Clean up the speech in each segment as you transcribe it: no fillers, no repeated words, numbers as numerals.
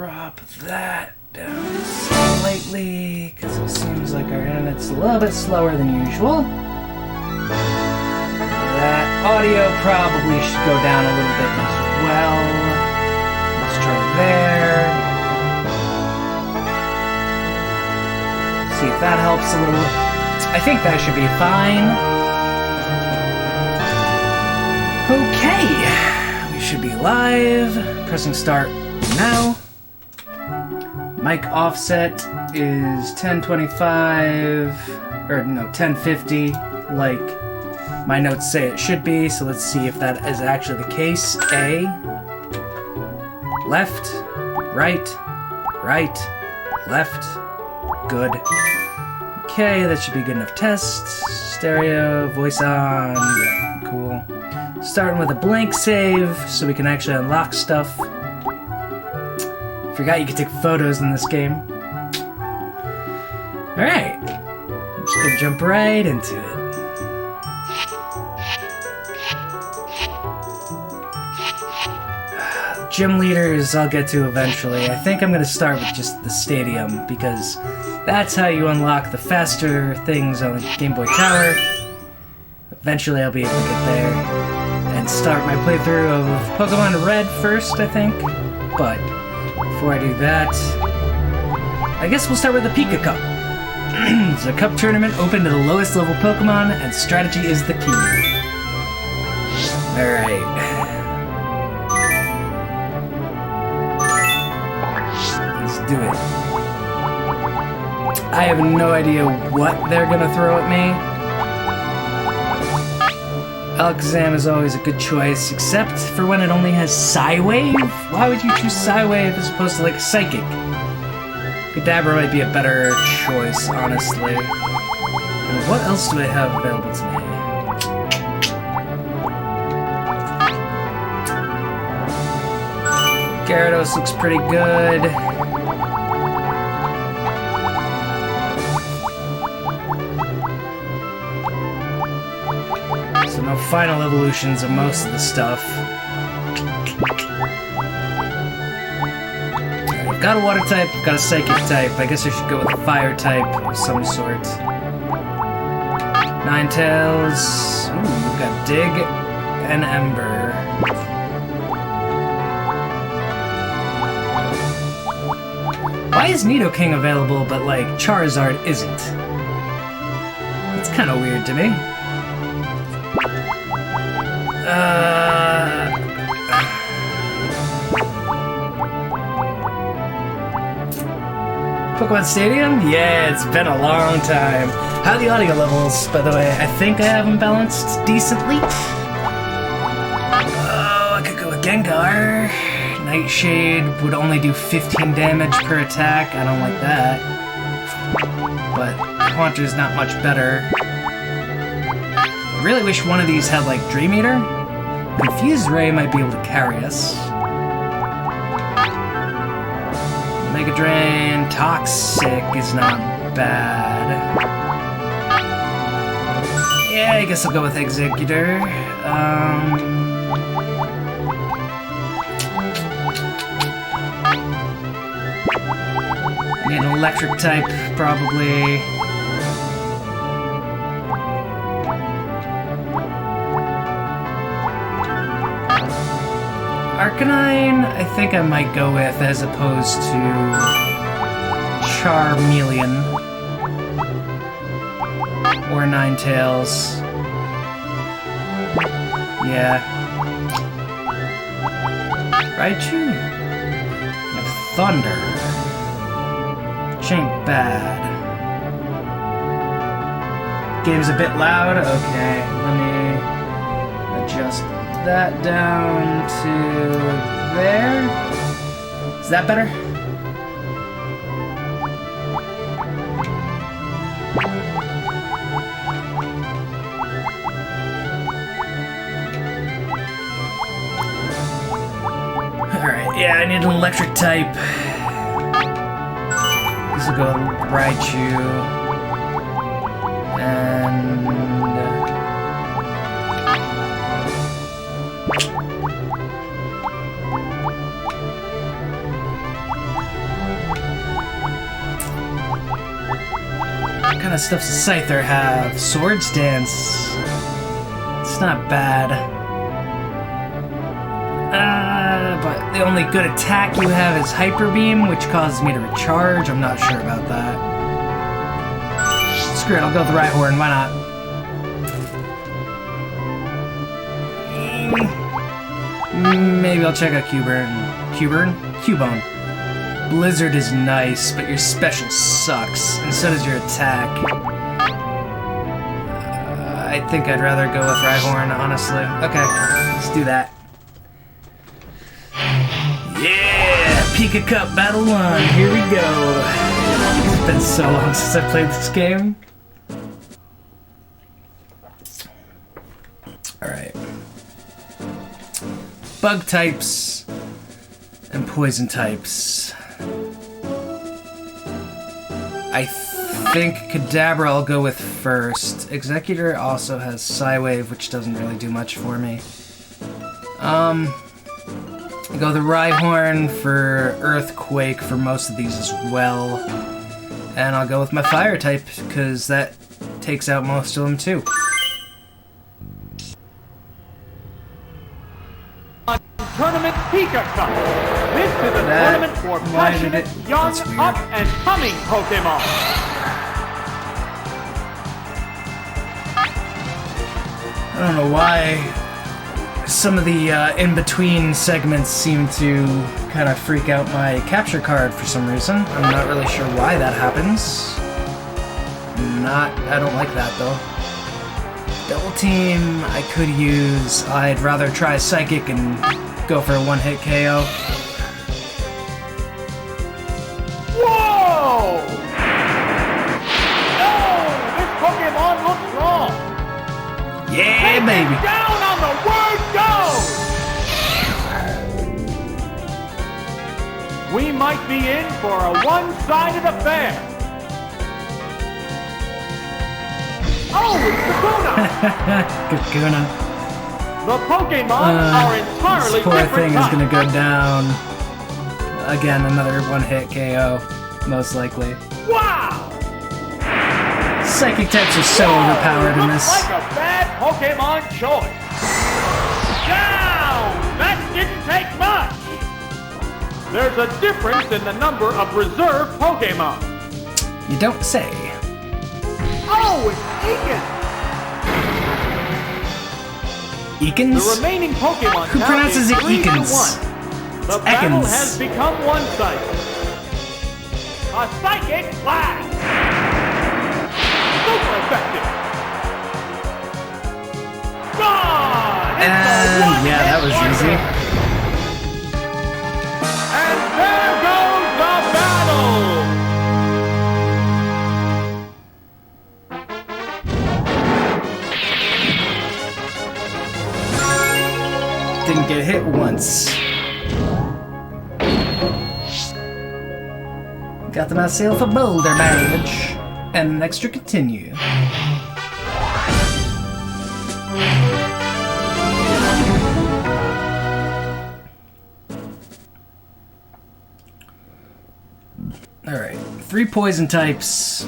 drop that down slightly, because it seems like our internet's a little bit slower than usual. That audio probably should go down a little bit as well. Let's try there. See if that helps a little. I think that should be fine. Okay, we should be live. Pressing start now. Mic offset is 1025, or no, 1050, like my notes say it should be, so let's see if that is actually the case. A, left, right, right, left, good. Okay, that should be good enough test. Stereo, voice on, yeah, cool. Starting with a blank save, so we can actually unlock stuff. Forgot you could take photos in this game. Alright, I'm just gonna jump right into it. Gym leaders I'll get to eventually. I think I'm gonna start with just the stadium, because that's how you unlock the faster things on the Game Boy Tower. Eventually I'll be able to get there and start my playthrough of Pokemon Red first, I think. But before I do that, I guess we'll start with the Pika Cup. It's a cup tournament open to the lowest level Pokemon, and strategy is the key. Alright. Let's do it. I have no idea what they're gonna throw at me. Alakazam is always a good choice, except for when it only has Psy-Wave? Why would you choose Psy-Wave as opposed to, like, Psychic? Kadabra might be a better choice, honestly. And what else do I have available to me? Gyarados looks pretty good. So no final evolutions of most of the stuff. I've got a water type, I've got a psychic type. I guess I should go with a fire type of some sort. Ninetales. Ooh, we've got Dig and Ember. Why is Nidoking available, but like Charizard isn't? It's kind of weird to me. Pokemon Stadium? Yeah, it's been a long time. How are the audio levels, by the way? I think I have them balanced decently. Oh, I could go with Gengar. Nightshade would only do 15 damage per attack. I don't like that. But Haunter's not much better. I really wish one of these had, like, Dream Eater. Confused Ray might be able to carry us. Mega Drain, Toxic is not bad. Yeah, I guess I'll go with Executor. Need an electric type, probably. Arcanine, I think I might go with as opposed to Charmeleon or Ninetales. Yeah. Raichu? You have Thunder. Which ain't bad. Game's a bit loud? Okay, let me adjust that down to there. Is that better? Alright, yeah, I need an electric type. This will go Raichu. And What kind of stuff does Scyther have? Swords Dance. It's not bad. But the only good attack you have is Hyper Beam, which causes me to recharge. I'm not sure about that. Screw it, I'll go with the Rhyhorn, why not? Maybe I'll check out Cubone. Blizzard is nice, but your special sucks, and so does your attack. I think I'd rather go with Rhyhorn, honestly. Okay, let's do that. Yeah! Pika Cup Battle 1, here we go. It's been so long since I played this game. Alright. Bug types and poison types. I think Kadabra I'll go with first. Executor also has Psywave, which doesn't really do much for me. Go the Rhyhorn for Earthquake for most of these as well. And I'll go with my Fire type, because that takes out most of them too. Tournament Pika Cup. This is a tournament for passionate, young, up and coming Pokemon. I don't know why some of the in-between segments seem to kind of freak out my capture card for some reason. I'm not really sure why that happens. I don't like that though. Double team I could use. I'd rather try Psychic and go for a one-hit KO. Whoa! No! This Pokemon looks wrong! Yeah, baby! Down on the word go! We might be in for a one-sided affair. Oh, it's Kakuna! Kakuna. The Pokemon are entirely this poor different thing types. is gonna go down. Again, another one-hit KO, most likely. Wow! Psychic types are so overpowered in this. Looks like a bad Pokemon choice. Down! That didn't take much. There's a difference in the number of reserve Pokemon. You don't say. Oh, it's Egan! Ekans? The remaining Pokemon Who pronounces it Ekans? The battle has become one-sided. A Psychic Blast! Super effective! Gone! Yeah, that was easy. And there goes the battle! Didn't get hit once. Got the myself a boulder badge and an extra continue. Alright, 3 poison types.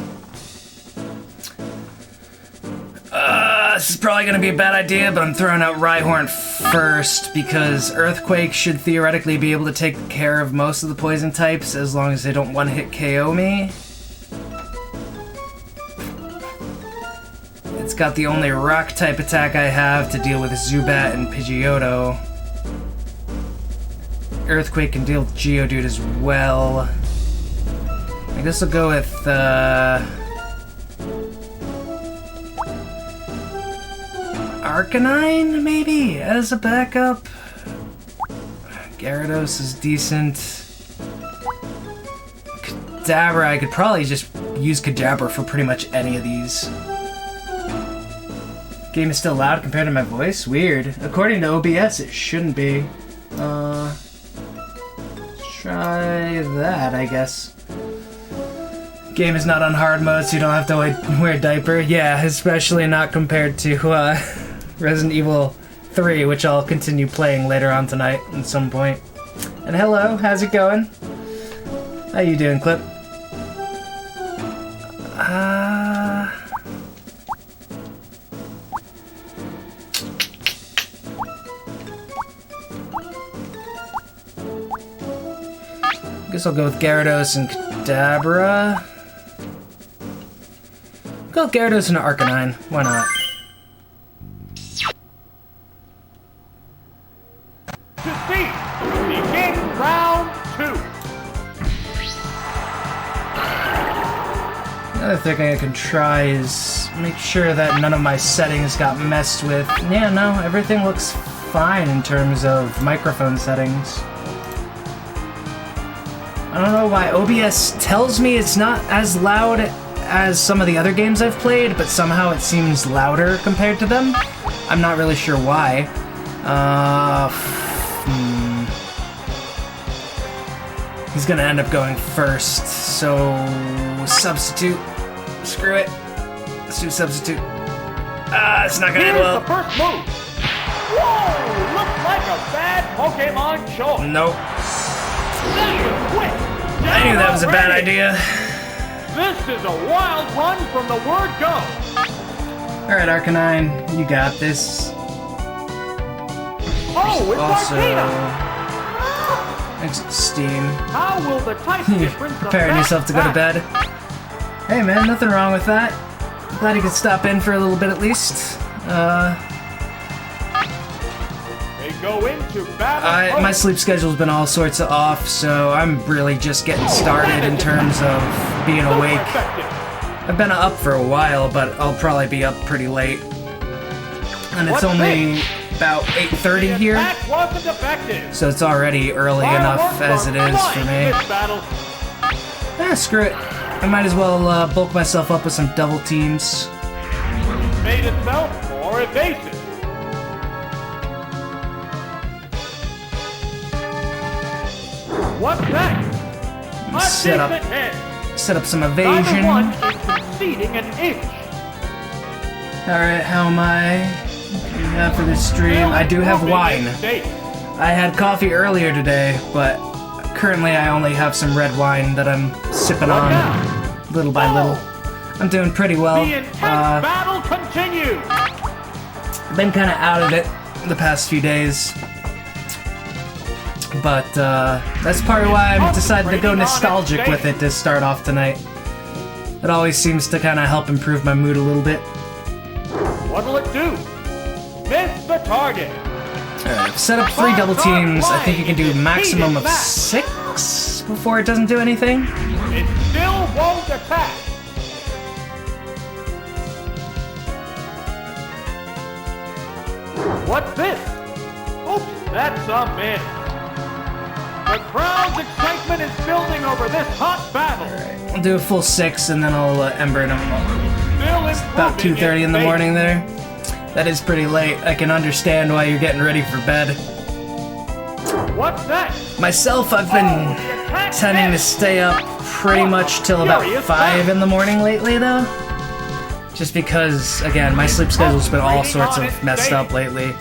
This is probably going to be a bad idea, but I'm throwing out Rhyhorn first because Earthquake should theoretically be able to take care of most of the poison types as long as they don't one-hit KO me. It's got the only rock type attack I have to deal with Zubat and Pidgeotto. Earthquake can deal with Geodude as well. I guess I'll go with Arcanine, maybe, as a backup. Gyarados is decent. Kadabra, I could probably just use Kadabra for pretty much any of these. Game is still loud compared to my voice? Weird. According to OBS, it shouldn't be. Try that, I guess. Game is not on hard mode, so you don't have to wear a diaper. Yeah, especially not compared to Resident Evil 3, which I'll continue playing later on tonight at some point. And hello, how's it going? How you doing, Clip? Guess I'll go with Gyarados and Kadabra. Go with Gyarados and Arcanine. Why not? To see, begin round 2. Another thing I can try is make sure that none of my settings got messed with. Yeah, no, everything looks fine in terms of microphone settings. I don't know why OBS tells me it's not as loud as some of the other games I've played, but somehow it seems louder compared to them. I'm not really sure why. He's gonna end up going first, so substitute. Screw it. Let's do substitute. It's not gonna end well. Here's the first move. Whoa! Looks like a bad Pokemon choice. Nope. That was quick. I knew that was a bad idea. This is a wild one from the word go. Alright, Arcanine, you got this. Oh, it's Also, Arcana. exit Steam. How will the type difference Preparing yourself to go to bed. Hey man, nothing wrong with that. Glad you could stop in for a little bit at least. They go into battle. My sleep schedule's been all sorts of off, so I'm really just getting started in terms of being awake. I've been up for a while, but I'll probably be up pretty late. And it's only about 8:30 here, so it's already early enough as it is for me. Screw it. I might as well bulk myself up with some double teams. Made itself more evasive. What's next? Set up some Neither evasion. one is conceding an inch. Alright, how am I for this stream? I do have wine. I had coffee earlier today, but currently I only have some red wine that I'm sipping on little by little. I'm doing pretty well. The intense battle continues. Been kind of out of it the past few days. But that's part of why I decided to go nostalgic with it to start off tonight. It always seems to kind of help improve my mood a little bit. What'll it do? Miss the target. Alright, I've set up 3 double teams. I think you can do a maximum of 6 before it doesn't do anything. It still won't attack. What's this? Oops, that's a miss. The crowd's excitement is building over this hot battle. I'll do a full 6 and then I'll ember them about 2:30 in the morning there. That is pretty late. I can understand why you're getting ready for bed. What's that? Myself, I've been tending to stay up pretty much till about 5 in the morning lately though. Just because, again, my sleep schedule's been all sorts of messed up lately.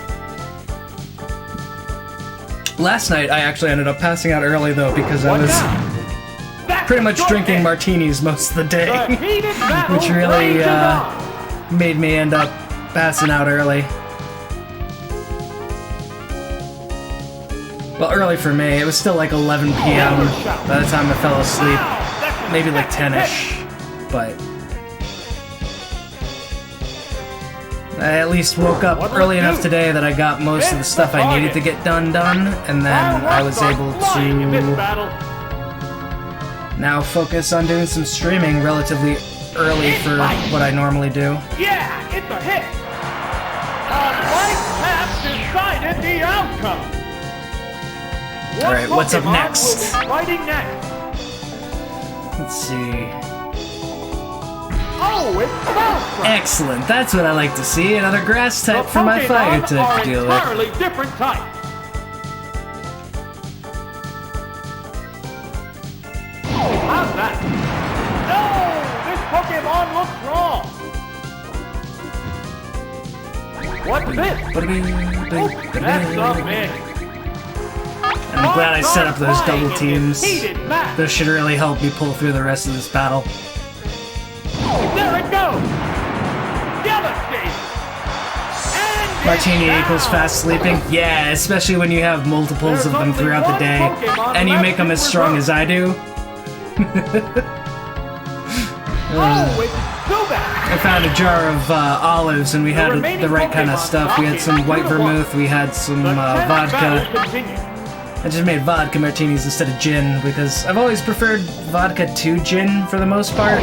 Last night, I actually ended up passing out early, though, because I was pretty much drinking martinis most of the day, which really made me end up passing out early. Well, early for me. It was still like 11 p.m. by the time I fell asleep. Maybe like 10-ish, but I at least woke up early enough today that I got most of the stuff I needed to get done, and then I was able to now focus on doing some streaming relatively early for what I normally do. Yeah, it's a hit. A light tap decided the outcome. Alright, what's up next? Fighting next. Let's see. Oh, it's Fizzle. Excellent, that's what I like to see. Another grass type for my fire type to deal with. Entirely different type. How's that? No, this Pokemon looks wrong. What's this? That's a miss. And I'm glad I set up those double teams. Those should really help me pull through the rest of this battle. There it goes! Devastating! And Martini equals fast sleeping? Yeah, especially when you have multiples of them throughout the day, and you make them as strong as I do. I found a jar of olives, and we had the right kind of stuff. We had some white vermouth, we had some vodka. I just made vodka martinis instead of gin, because I've always preferred vodka to gin for the most part.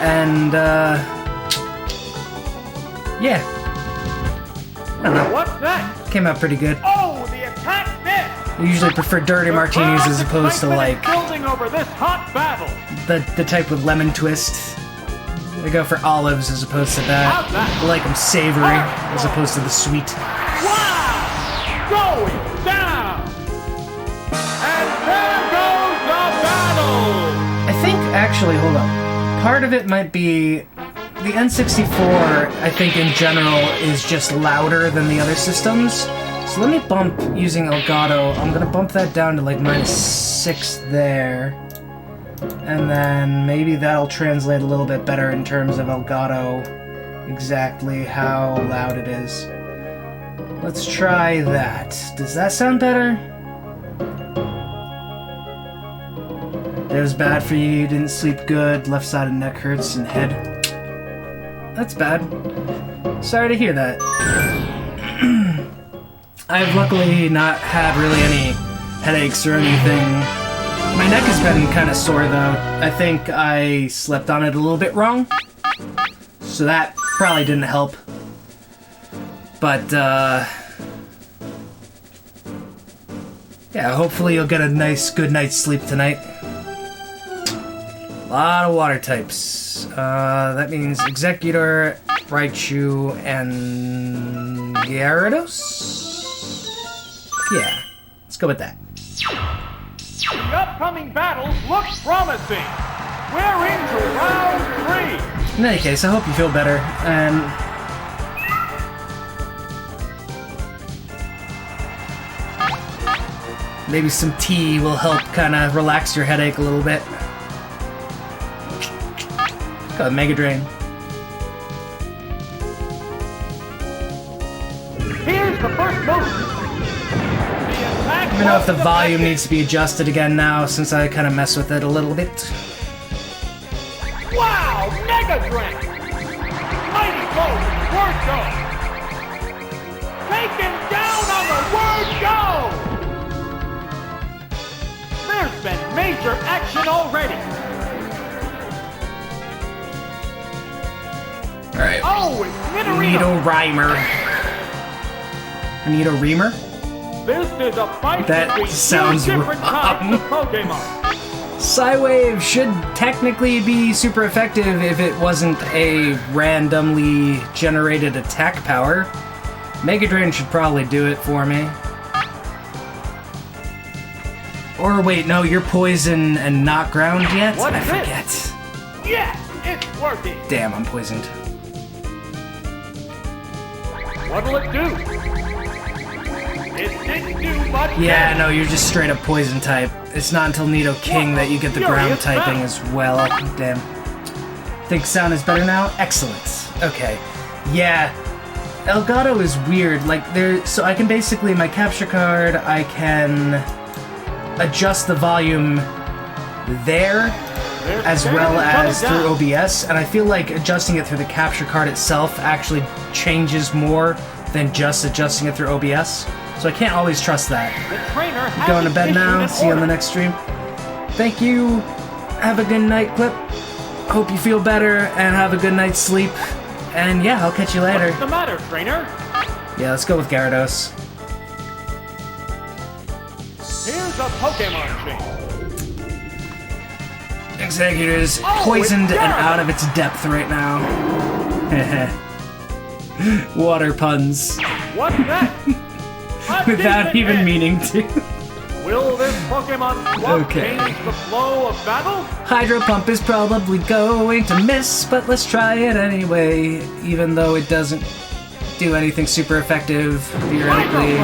And, yeah. I don't know. What's that? Came out pretty good. Oh, the attack missed! I usually prefer dirty martinis as opposed to, like, building over this hot battle. the type with lemon twist. I go for olives as opposed to that. I like them savory as opposed to the sweet. Wow! Going down! And there goes the battle! I think, actually, hold on. Part of it might be the N64, I think in general, is just louder than the other systems. So let me bump using Elgato. I'm gonna bump that down to like -6 there. And then maybe that'll translate a little bit better in terms of Elgato, exactly how loud it is. Let's try that. Does that sound better? It was bad for you, didn't sleep good, left side of neck hurts and head. That's bad. Sorry to hear that. I've luckily not had really any headaches or anything. My neck has been kind of sore though. I think I slept on it a little bit wrong. So that probably didn't help. But, yeah, hopefully you'll get a nice, good night's sleep tonight. A lot of water types. That means Executor, Raichu, and Gyarados? Yeah, let's go with that. The upcoming battles look promising. We're into round 3. In any case, I hope you feel better, and maybe some tea will help kind of relax your headache a little bit. Got a Mega Drain. Here's the first move. I don't know if the volume needs to be adjusted again now, since I kind of mess with it a little bit. Wow! Mega Drain! Mighty blow from Word Go! Taken down on the Word Go! There's been major action already! Alright. Oh, it's Nidorino! Reamer? This is a fight That between sounds two different kinds of wrong. Pokemon. Psywave should technically be super effective if it wasn't a randomly generated attack power. Mega Drain should probably do it for me. Or wait, no, you're poison and not ground yet? What's I this? forget. Yes, it's working. Damn, I'm poisoned. What'll it do? It didn't do much. Yeah, no, you're just straight up poison type. It's not until Nido King that you get the ground typing as well. Damn. Think sound is better now? Excellent. Okay. Yeah. Elgato is weird. Like, so I can basically, my capture card, I can adjust the volume there as well as through OBS, and I feel like adjusting it through the capture card itself actually changes more than just adjusting it through OBS. So I can't always trust that. Going to bed now. See you on the next stream. Thank you. Have a good night, Clip. Hope you feel better and have a good night's sleep. And yeah, I'll catch you later. What's the matter, trainer? Yeah, let's go with Gyarados. Here's a Pokemon chain. Executor's poisoned and out of its depth right now. Water puns. What's that? Without even meaning to. Will this Pokemon swap change the flow of battle? Hydro Pump is probably going to miss, but let's try it anyway. Even though it doesn't do anything super effective, theoretically.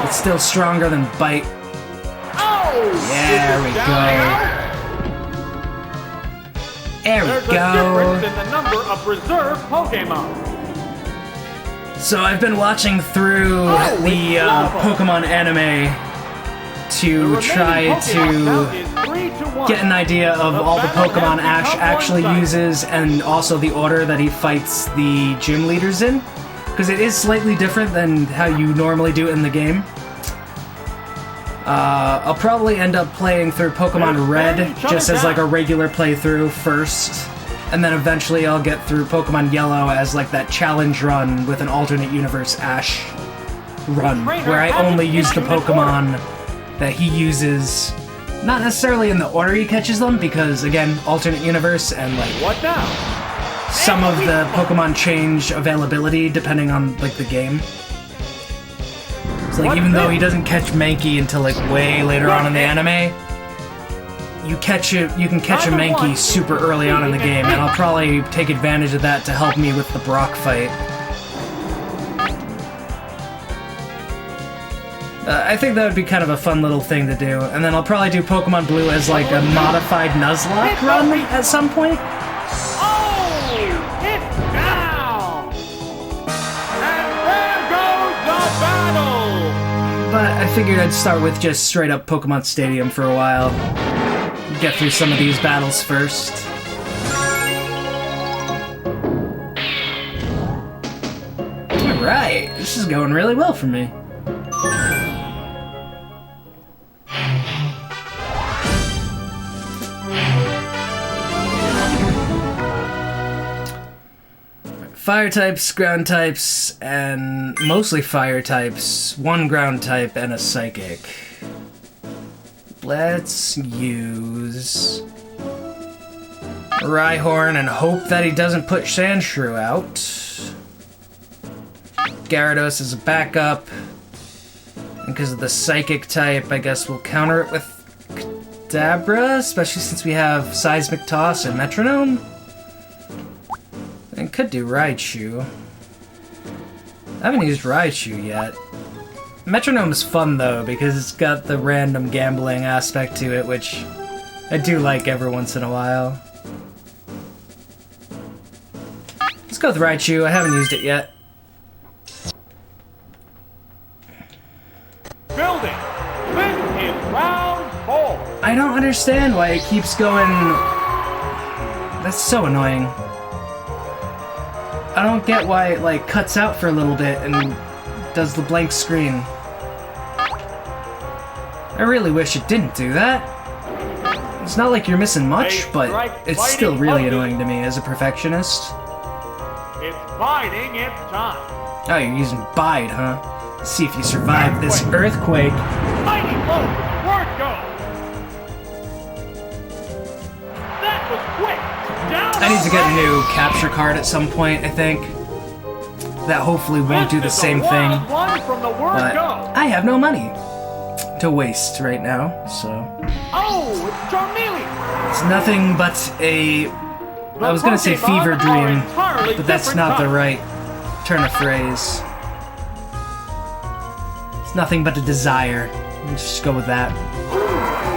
It's still stronger than Bite. Oh! Yeah, there we go. There we There's a go. difference in the number of reserve Pokemon. So I've been watching through the Pokemon anime to try to get an idea of all the Pokemon Ash actually uses and also the order that he fights the gym leaders in. Because it is slightly different than how you normally do it in the game. I'll probably end up playing through Pokemon Red just as like a regular playthrough first. And then eventually I'll get through Pokemon Yellow as like that challenge run with an alternate universe Ash run, where I only use the Pokemon that he uses, not necessarily in the order he catches them, because again, alternate universe and like What now? some of the Pokemon change availability depending on like the game. So like even though he doesn't catch Mankey until like way later on in the anime, you can catch a Mankey super early on in the game, and I'll probably take advantage of that to help me with the Brock fight. I think that would be kind of a fun little thing to do, and then I'll probably do Pokemon Blue as like a modified Nuzlocke run at some point. Oh! It's down! And there goes the battle! But I figured I'd start with just straight up Pokemon Stadium for a while. Get through some of these battles first. Alright, this is going really well for me. Fire types, ground types, and mostly fire types, one ground type, and a psychic. Let's use Rhyhorn and hope that he doesn't put Sandshrew out. Gyarados is a backup. And because of the psychic type, I guess we'll counter it with Kadabra, especially since we have Seismic Toss and Metronome. And could do Raichu. I haven't used Raichu yet. Metronome's fun though, because it's got the random gambling aspect to it, which I do like every once in a while. Let's go with Raichu, I haven't used it yet. Building! This is round 4! I don't understand why it keeps going... That's so annoying. I don't get why it like cuts out for a little bit and does the blank screen. I really wish it didn't do that. It's not like you're missing much, but it's still really annoying to me as a perfectionist. It's biding its time. Oh, you're using Bide, huh? Let's see if you survive this earthquake. Mighty blow! Word go! That was quick! Down I need to get a new capture card at some point, I think. That hopefully won't do the same thing. But I have no money to waste right now, so... Oh, it's Charmeleon! It's nothing but a... I was gonna say fever dream, but that's not the right turn of phrase. It's nothing but a desire. Let's just go with that.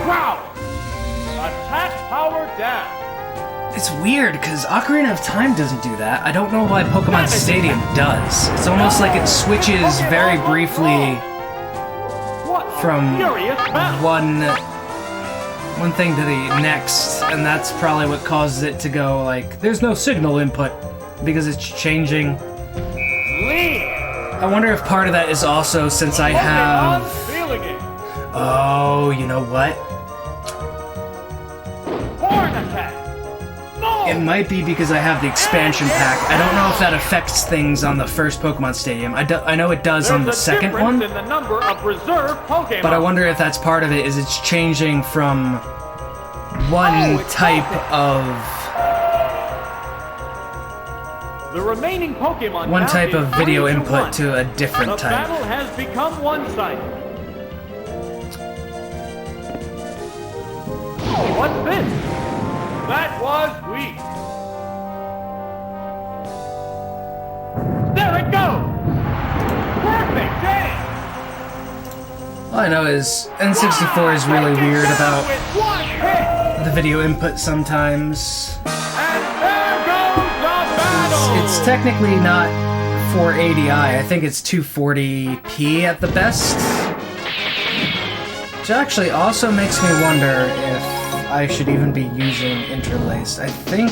Wow! Attack power down! It's weird, because Ocarina of Time doesn't do that. I don't know why Pokemon Stadium does. It's almost like it switches very briefly from one thing to the next, and that's probably what causes it to go like, there's no signal input, because it's changing. I wonder if part of that is also since I have... Oh, you know what? It might be because I have the expansion pack. I don't know if that affects things on the first Pokemon Stadium. I know it does on the second one. But I wonder if that's part of it, is it's changing from one type of... The remaining Pokemon one type of video input to a different type. The battle has become one-sided. What's this? That was weak. There it goes! Perfect game! All I know is N64 is really weird about the video input sometimes. it's technically not 480i. I think it's 240p at the best. Which actually also makes me wonder if I should even be using interlaced. I think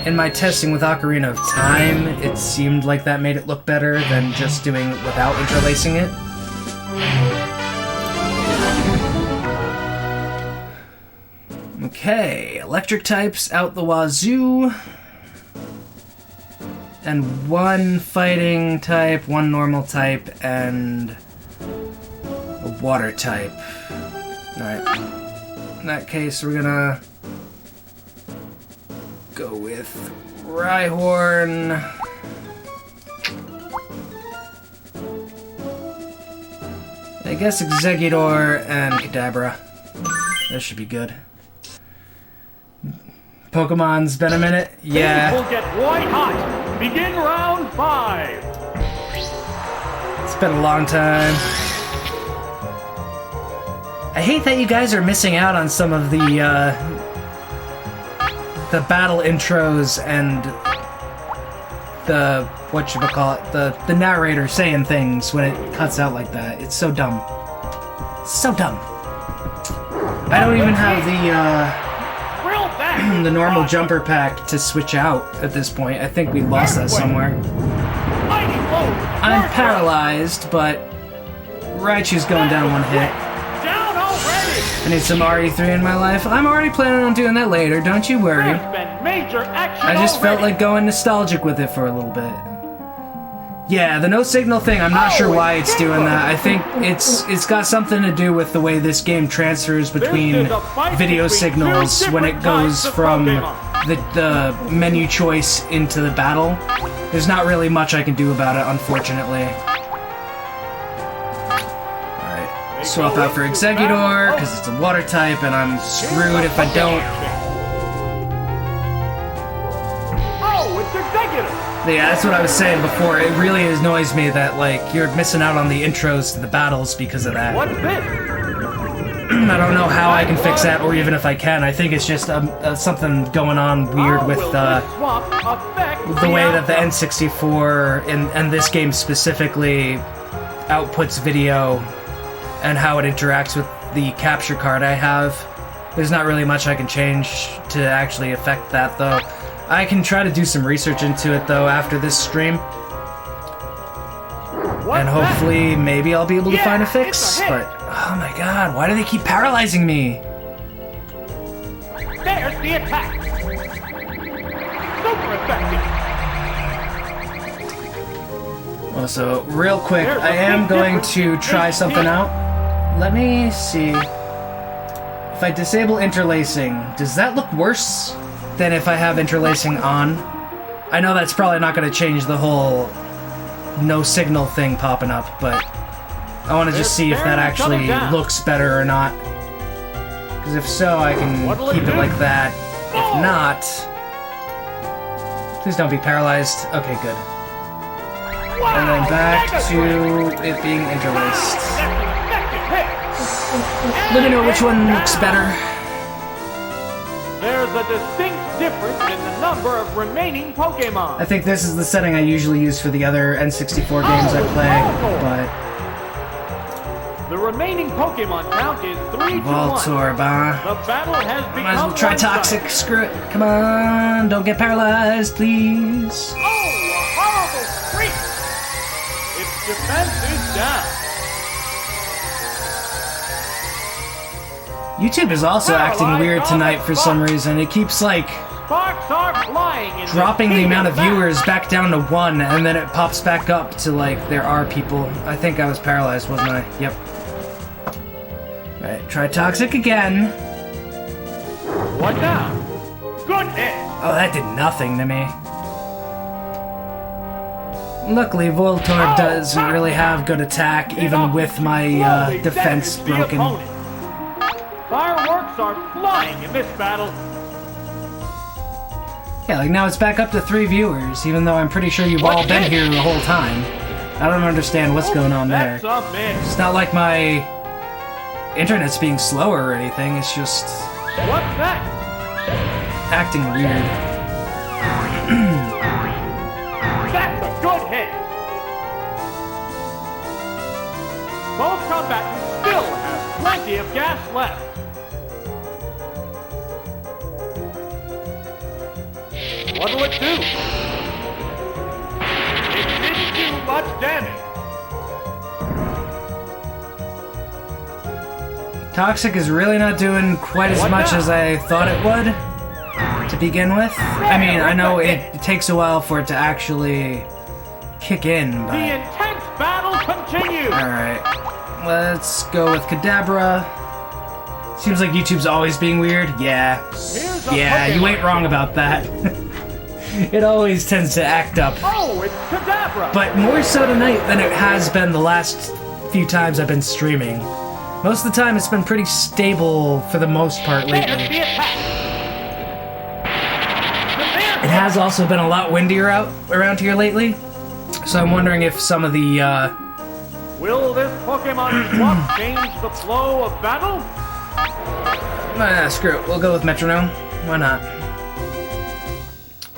in my testing with Ocarina of Time, it seemed like that made it look better than just doing it without interlacing it. Okay, electric types out the wazoo. And one fighting type, one normal type, and a water type. Alright. In that case, we're gonna go with Rhyhorn. I guess Exeggutor and Kadabra. That should be good. Pokemon's been a minute? Yeah. Things will get white hot. Begin round 5. It's been a long time. I hate that you guys are missing out on some of the battle intros and the whatchamacallit, the narrator saying things when it cuts out like that. It's so dumb. So dumb. I don't even have the normal jumper pack to switch out at this point. I think we lost that somewhere. I'm paralyzed, but Raichu's going down one hit. I need some RE3 in my life. I'm already planning on doing that later, don't you worry. I just felt like going nostalgic with it for a little bit. Yeah, the no signal thing, I'm not sure why it's doing that. I think it's got something to do with the way this game transfers between video signals when it goes from the menu choice into the battle. There's not really much I can do about it, unfortunately. Alright, swap out for Exeggutor, because it's a water type, and I'm screwed if I don't. Oh, it's Exeggutor! Yeah, that's what I was saying before. It really annoys me that, like, you're missing out on the intros to the battles because of that. What's this? I don't know how I can fix that, or even if I can. I think it's just something going on weird with the way that the N64 and this game specifically outputs video and how it interacts with the capture card I have. There's not really much I can change to actually affect that, though. I can try to do some research into it, though, after this stream. And hopefully, maybe I'll be able to find a fix, but... Oh my god, why do they keep paralyzing me? There's the attack! Super effective! Also, real quick, I am going to try something out. Let me see. If I disable interlacing, does that look worse than if I have interlacing on? I know that's probably not going to change the whole no signal thing popping up, but I want to just see if that actually looks better or not. Because if so, I can keep it like that. If not... Please don't be paralyzed. Okay, good. And then back to it being interlaced. Let me know which one looks better. There's a distinct difference in the number of remaining Pokemon. I think this is the setting I usually use for the other N64 games I play, but... The remaining Pokemon count is 3 to 1. Voltorba. The battle has become Might as well try Toxic. Screw it. Come on, don't get paralyzed, please. Oh, a horrible freak! Its defense is down. YouTube is also acting weird tonight for some reason. It keeps, like, Sparks are flying in dropping the amount of viewers back down to 1, and then it pops back up to, like, there are people. I think I was paralyzed, wasn't I? Yep. Alright, try Toxic again. What now? Goodness! Oh, that did nothing to me. Luckily, Voltorb doesn't really have good attack, even with my defense broken. Fireworks are flying in this battle. Yeah, like now it's back up to 3 viewers, even though I'm pretty sure you've all been here the whole time. I don't understand what's going on there. It's not like my internet's being slower or anything, it's just... What's that? acting weird. Both combatants still have plenty of gas left. What'll it do? It didn't do much damage. Toxic is really not doing quite as much as I thought it would to begin with. I mean, I know it takes a while for it to actually kick in, but... The intense battle continues! Alright, let's go with Kadabra. Seems like YouTube's always being weird. Yeah, you ain't wrong about that. It always tends to act up. Oh, it's Kadabra! But more so tonight than it has been the last few times I've been streaming. Most of the time it's been pretty stable for the most part lately. It has also been a lot windier around here lately, so I'm wondering if some of the, Will this Pokemon swap change the flow of battle? Screw it, we'll go with Metronome. Why not?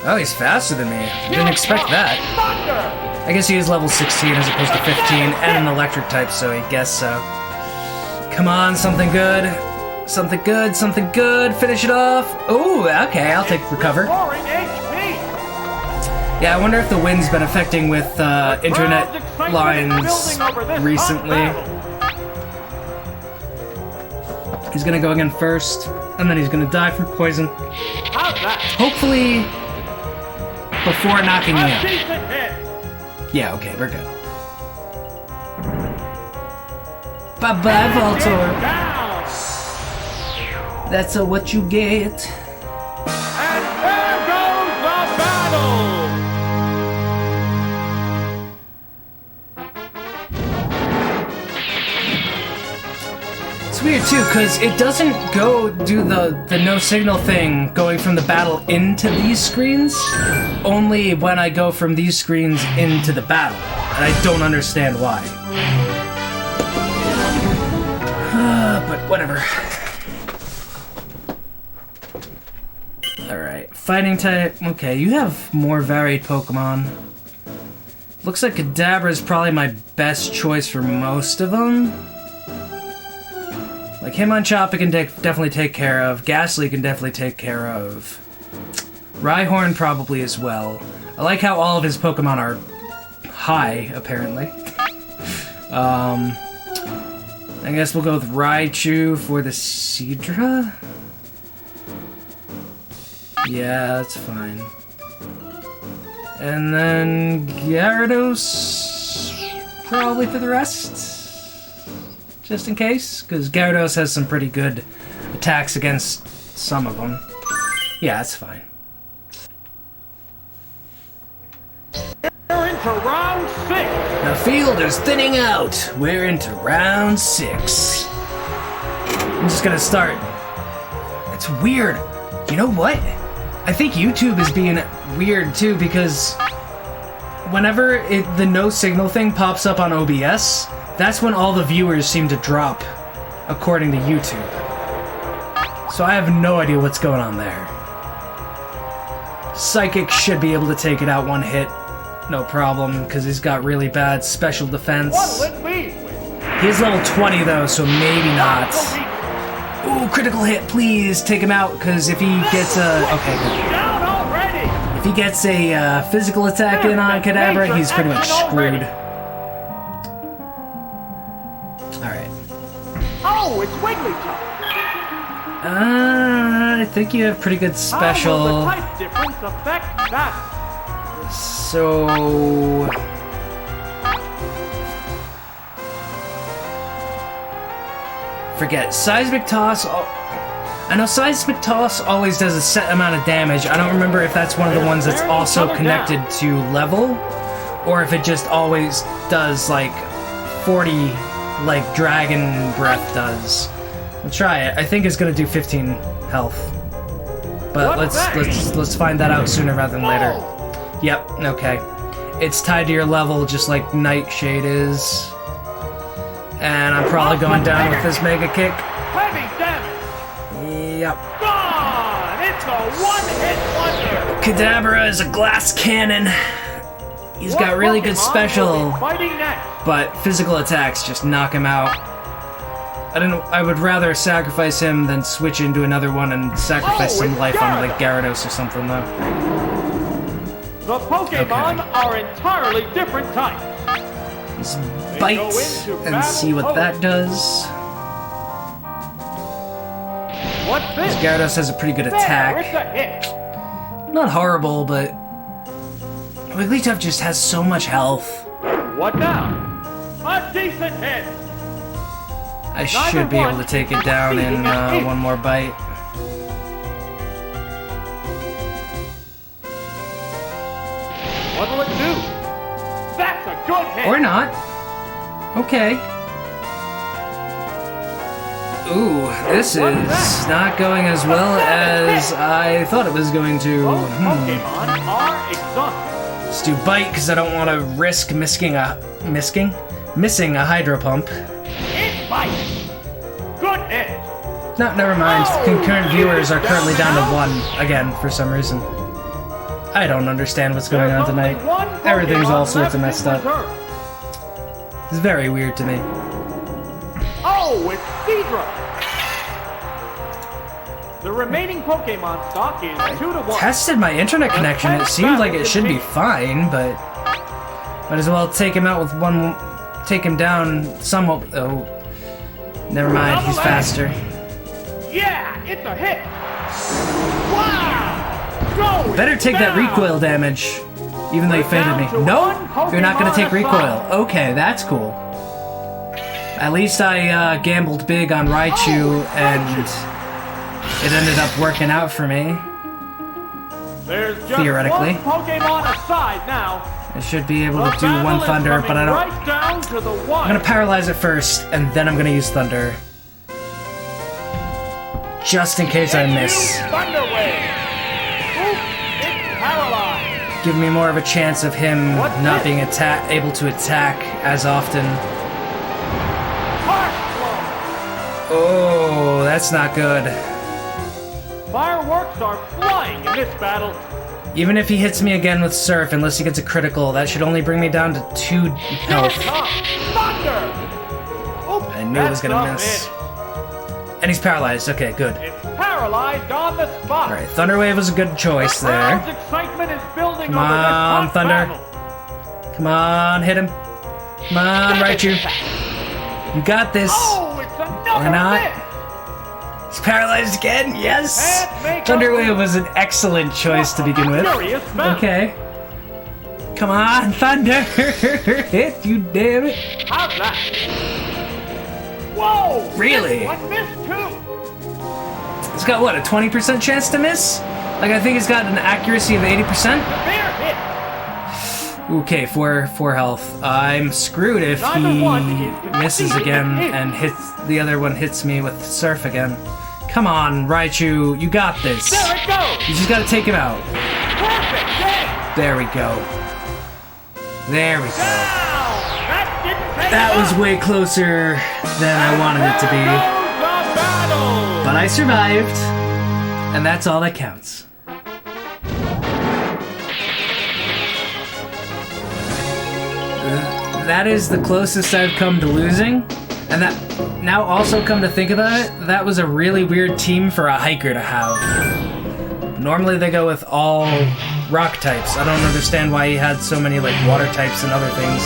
Oh, he's faster than me. Didn't expect that. I guess he is level 16 as opposed to 15, and an electric type, so I guess so. Come on, something good. Something good, something good. Finish it off. Ooh, okay, I'll take recover. Yeah, I wonder if the wind's been affecting with internet lines recently. He's gonna go again first, and then he's gonna die from poison. Hopefully, before knocking me out. Yeah, okay, we're good. Bye-bye, Voltor. That's what you get. And there goes the battle! It's weird too, because it doesn't go do the no signal thing going from the battle into these screens, only when I go from these screens into the battle, and I don't understand why. But whatever. Alright, fighting type. Okay, you have more varied Pokemon. Looks like Kadabra is probably my best choice for most of them. Like Hitmonchan I can definitely take care of. Ghastly can definitely take care of. Rhyhorn probably as well. I like how all of his Pokemon are high, apparently. I guess we'll go with Raichu for the Seadra? Yeah, that's fine. And then Gyarados probably for the rest? Just in case? Because Gyarados has some pretty good attacks against some of them. Yeah, that's fine. We're into round 6! The field is thinning out. We're into round 6. I'm just gonna start. It's weird. You know what? I think YouTube is being weird too, because whenever the no signal thing pops up on OBS, that's when all the viewers seem to drop, according to YouTube. So I have no idea what's going on there. Psychic should be able to take it out one hit. No problem, because he's got really bad special defense. What'll it be? He's level 20 though, so maybe not. Ooh, critical hit, please take him out, because if he gets a... Okay, good. Down already! If he gets a physical attack in on Kadabra, he's pretty much screwed. Alright. Oh, it's Wigglytuff! I think you have pretty good special... How will the type difference affect that? So... Forget. Seismic Toss... I know Seismic Toss always does a set amount of damage. I don't remember if that's one of the ones that's also connected to level, or if it just always does, like, 40, like Dragon Breath does. We'll try it. I think it's gonna do 15 health. But let's find that out sooner rather than later. Yep, okay. It's tied to your level just like Nightshade is. And I'm probably going down with this Mega Kick. Heavy damage! Yep. Gone! It's a one-hit wonder! Kadabra is a glass cannon. He's got really good Pokemon special, will be fighting next? but physical attacks just knock him out. I would rather sacrifice him than switch into another one and sacrifice some life on like Gyarados or something though. The Pokemon are entirely different types. Let's bite and see what that does. What's this? Gyarados has a pretty good There, it's attack. a hit. Not horrible, but Wigglytuff just has so much health. What now? A decent hit. I should be able to take it down in one more bite. What'll it do? That's a good hit. Or not. Okay. Ooh, this is not going as well as I thought it was going to. Both Pokemon are exhausted. Let's do bite because I don't want to risk missing a Hydro Pump. It's bite. Good hit. No, never mind. Concurrent viewers are currently down to 1 again for some reason. I don't understand what's going on tonight. Everything's all sorts of messed up. It's very weird to me. Oh, it's Seadra. The remaining Pokemon stock is 2 to 1. Tested my internet connection. It seems like it should be fine, but might as well take him out with one. Take him down somewhat. Oh, never mind. He's faster. Yeah, it's a hit. Wow. Go Better take that recoil damage, even though you faded me. Nope, you're not gonna take recoil. Okay, that's cool. At least I gambled big on Raichu, and it ended up working out for me. There's just Theoretically. one Pokemon aside now. I should be able to do one Thunder, but I don't. Right down to the wire. I'm gonna paralyze it first, and then I'm gonna use Thunder. Just in case I miss. Thunder Wave. Oop, it's paralyzed. Give me more of a chance of him not being able to attack as often. Harsh blow. Oh, that's not good. Fireworks are flying in this battle. Even if he hits me again with Surf, unless he gets a critical, that should only bring me down to 2 Here health. comes Thunder. Oop, I knew it was gonna miss. And he's paralyzed. Okay, good. It's paralyzed on the spot. Alright, Thunder Wave was a good choice there. Crowd's excitement is building Come over this on, tough Thunder. battle. Come on, hit him. Come on, Raichu. You got this. Oh, it's another Or not. hit. He's paralyzed again. Yes. Can't make Thunder up. Wave was an excellent choice to begin with. Furious battle. Okay. Come on, Thunder. Hit you, damn it. How's that? Whoa! Really? This one missed too. He's got what, a 20% chance to miss? Like I think he's got an accuracy of 80%. Fair hit. Okay, 4 health. I'm screwed if he misses again and the other one hits me with Surf again. Come on, Raichu, you got this. There it goes. You just gotta take him out. Perfect hit. There we go. There we go. Down. That didn't take That was long. way closer than I wanted it to There be. goes the battle. But I survived, and that's all that counts. That is the closest I've come to losing, and that, now also come to think about it, that was a really weird team for a hiker to have. Normally they go with all rock types. I don't understand why he had so many like water types and other things.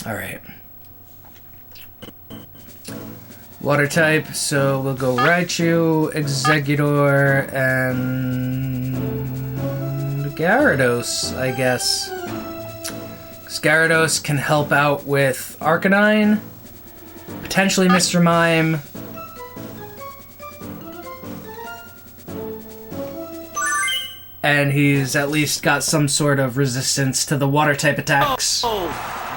Alright. Water type, so we'll go Raichu, Exeggutor, and Gyarados, I guess. 'Cause Gyarados can help out with Arcanine, potentially Mr. Mime. And he's at least got some sort of resistance to the water type attacks. Oh,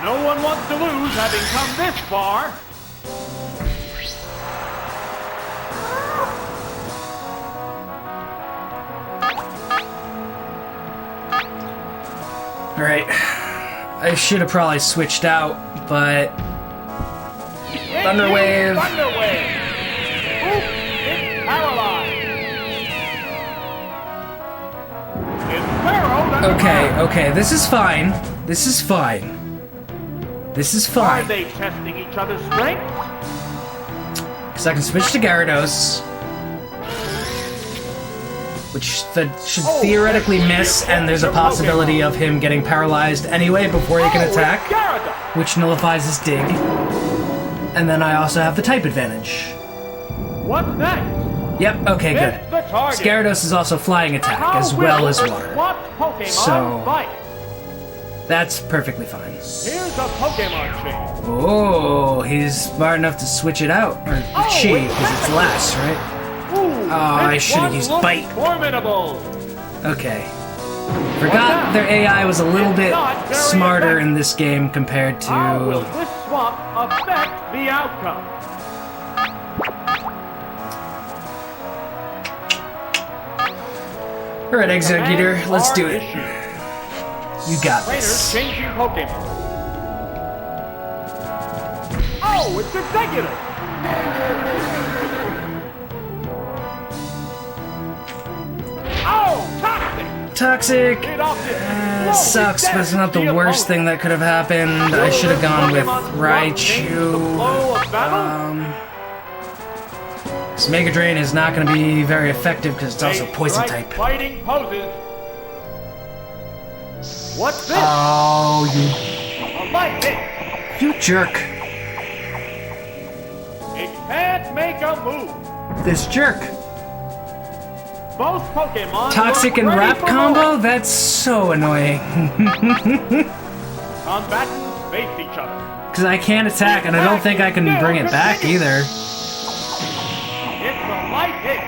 no one wants to lose having come this far. Alright. I should have probably switched out, but Thunder Wave. Thunder Wave. Oop, it's paralyzed. Okay, this is fine. This is fine. This is fine. Are they testing each other's strength? Because I can switch to Gyarados, which should theoretically miss, and there's a possibility of him getting paralyzed anyway before he can attack, which nullifies his dig. And then I also have the type advantage. What's next? Yep, okay, good. Gyarados is also flying attack, as well as water. So, that's perfectly fine. Here's a Pokemon chain. Oh, he's smart enough to switch it out. Or she, because it's last, right? Ooh, I should have used Bite. Formidable. Okay. Forgot their AI was a little bit smarter in this game compared to... How will this swap affect the outcome? Alright, Executor, let's do it. You got this. Changing Pokemon. Oh, it's Executor! Oh, Toxic! Toxic! Sucks, but it's not the worst thing that could have happened. I should have gone with Raichu. This Mega Drain is not going to be very effective because it's also poison type. Fighting poses. What's this? Oh, A light hit. you jerk. It can't make a move. This jerk. Both Pokemon Toxic and Wrap combo? That's so annoying. Combatants face each other. Because I can't attack, and I don't think I can bring it back either. It's a light hit.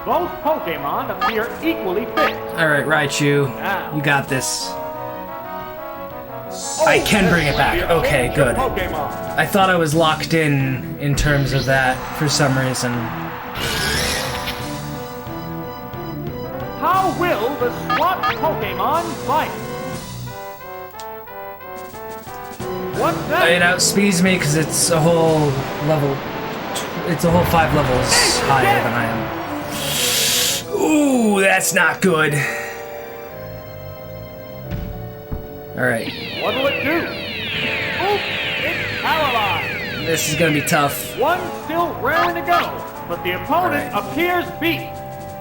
Both Pokemon appear equally fit. Alright, Raichu. You got this. I can bring it back. Okay, good. I thought I was locked in terms of that for some reason. How will the swapped Pokemon fight? What's that? It outspeeds me because it's a whole level... It's a whole 5 levels higher than I am. Ooh, that's not good. Alright. What'll it do? Oop! It's paralyzed! This is gonna be tough. One still raring to go, but the opponent appears beat.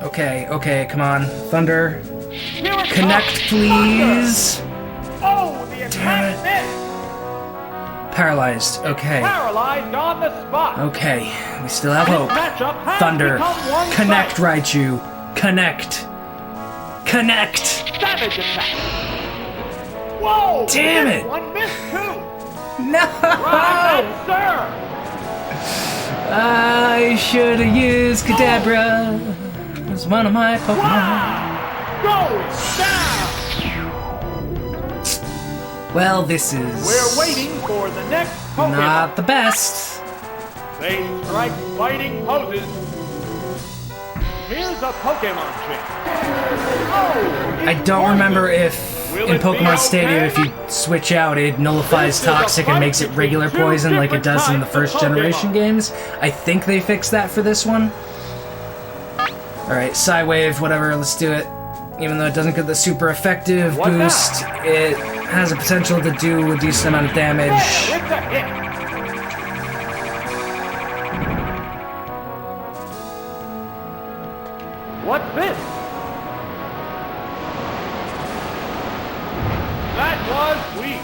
Okay, come on. Thunder. Here it Connect, comes. please. Thunder. Oh, the attack missed! Paralyzed. Okay. Paralyzed on the spot. Okay. We still have hope. Matchup has Thunder. become one Connect, sided. Raichu. Connect. Connect. Savage attack. Whoa! Damn this it. One missed too. No! Right, sir. I should have used Kadabra. It was one of my Pokemon. Wow! Going down. Well, this is... We're waiting for the next Pokemon. not the best. They strike fighting poses. Here's a Pokemon chain. Oh, I don't remember if in Pokemon Stadium, if you switch out, it nullifies Toxic and makes it regular poison like it does in the first generation games. I think they fixed that for this one. Alright, Psywave, whatever, let's do it. Even though it doesn't get the super effective boost, it has a potential to do a decent amount of damage. It's a hit. What's this? That was weak.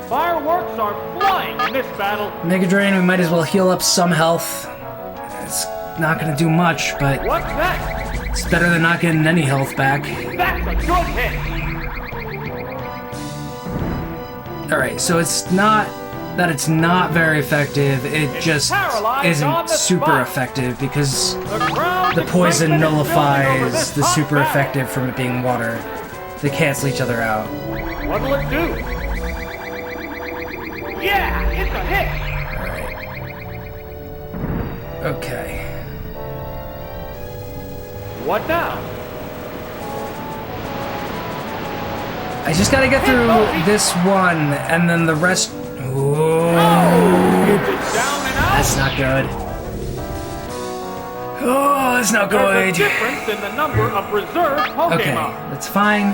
Fireworks are flying in this battle. Mega Drain, we might as well heal up some health. It's not gonna do much, but What's next? it's better than not getting any health back. That's a good hit. Alright, so it's not that it's not very effective, it just isn't super effective because the poison nullifies the super effective from it being water. They cancel each other out. What'll it do? Yeah, it's a hit. Alright. Okay. What now? I just gotta get through this one, and then the rest... Ooh, Down and out. that's not good. Oh, it's not There's good. a difference in the number of reserve Pokemon. Okay, that's fine.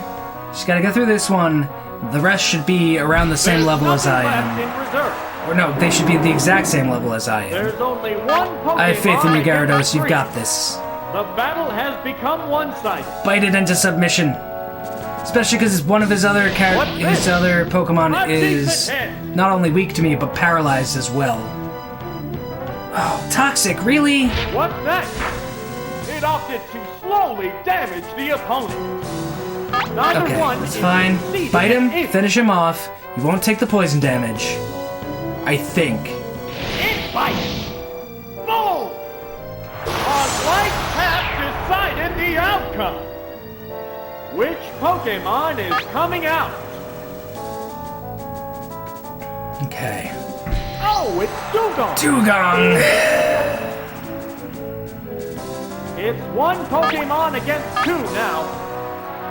Just gotta go through this one. The rest should be around the same level as I left am. in reserve. Or no, they should be the exact same level as I am. There's only one Pokemon. I have faith in you, against Gyarados. You've three. got this. The battle has become one-sided. Bite it into submission. Especially because one of his other Pokemon A is decent hit. not only weak to me, but paralyzed as well. Oh, toxic, really? What's next? It opted to slowly damage the opponent. Neither Okay, one it's is fine. succeeding Bite him, in it. finish him off. You won't take the poison damage. I think. It bites. Boom! A light path decided the outcome. Which Pokemon is coming out? Okay. Oh, it's Dugong. Dugong! It's one Pokemon against two now.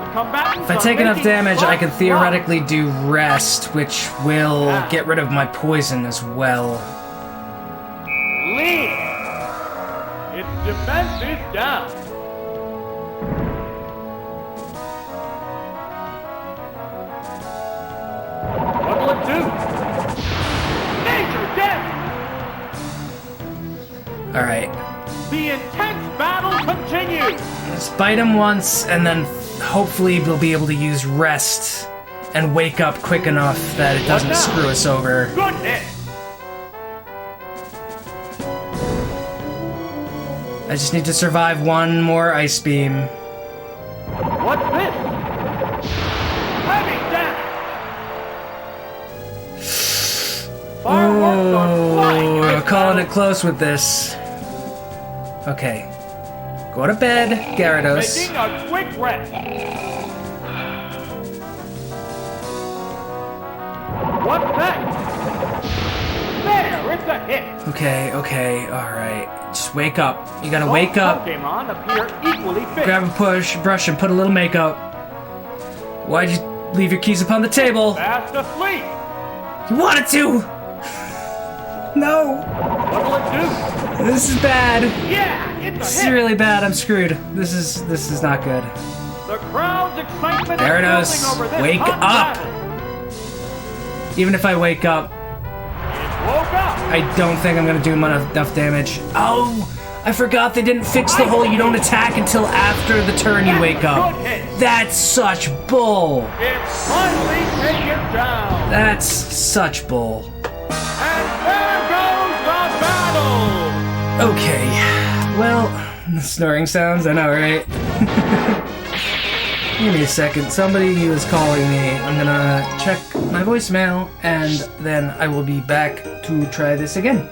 The combatants If I take are enough making damage, I can tough theoretically do Rest, which will get rid of my poison as well. Lean. Its defense is down. What will it do? Major damage! Alright. The intense battle continues! Let's bite him once, and then hopefully we'll be able to use Rest and wake up quick enough that it doesn't now? screw us over. Good hit! I just need to survive one more Ice Beam. What's this? Heavy damage! Fireworks are flying in Oh, this calling battle, it close with this. Okay. Go to bed, Gyarados. Taking a quick rest. What's next? There, it's a hit. Okay, alright. Just wake up. You gotta Both wake up, Pokemon appear equally fit. grab a brush, and put a little makeup. Why'd you leave your keys upon the table? Fast asleep. You wanted to! No! What will it do? This is bad. Yeah, it's This a is hit. really bad. I'm screwed. This is not good. The crowd's excitement Gyarados, is building over this wake hot up. battle. Even if I wake up, Woke up. I don't think I'm gonna do enough damage. Oh! I forgot they didn't fix the whole you don't attack until after the turn you wake up. Good hit. That's such bull! It's finally taken down. That's such bull. And there goes the battle. Okay. Well, the snoring sounds, I know, right? Give me a second. Somebody is calling me. I'm gonna check my voicemail, and then I will be back to try this again.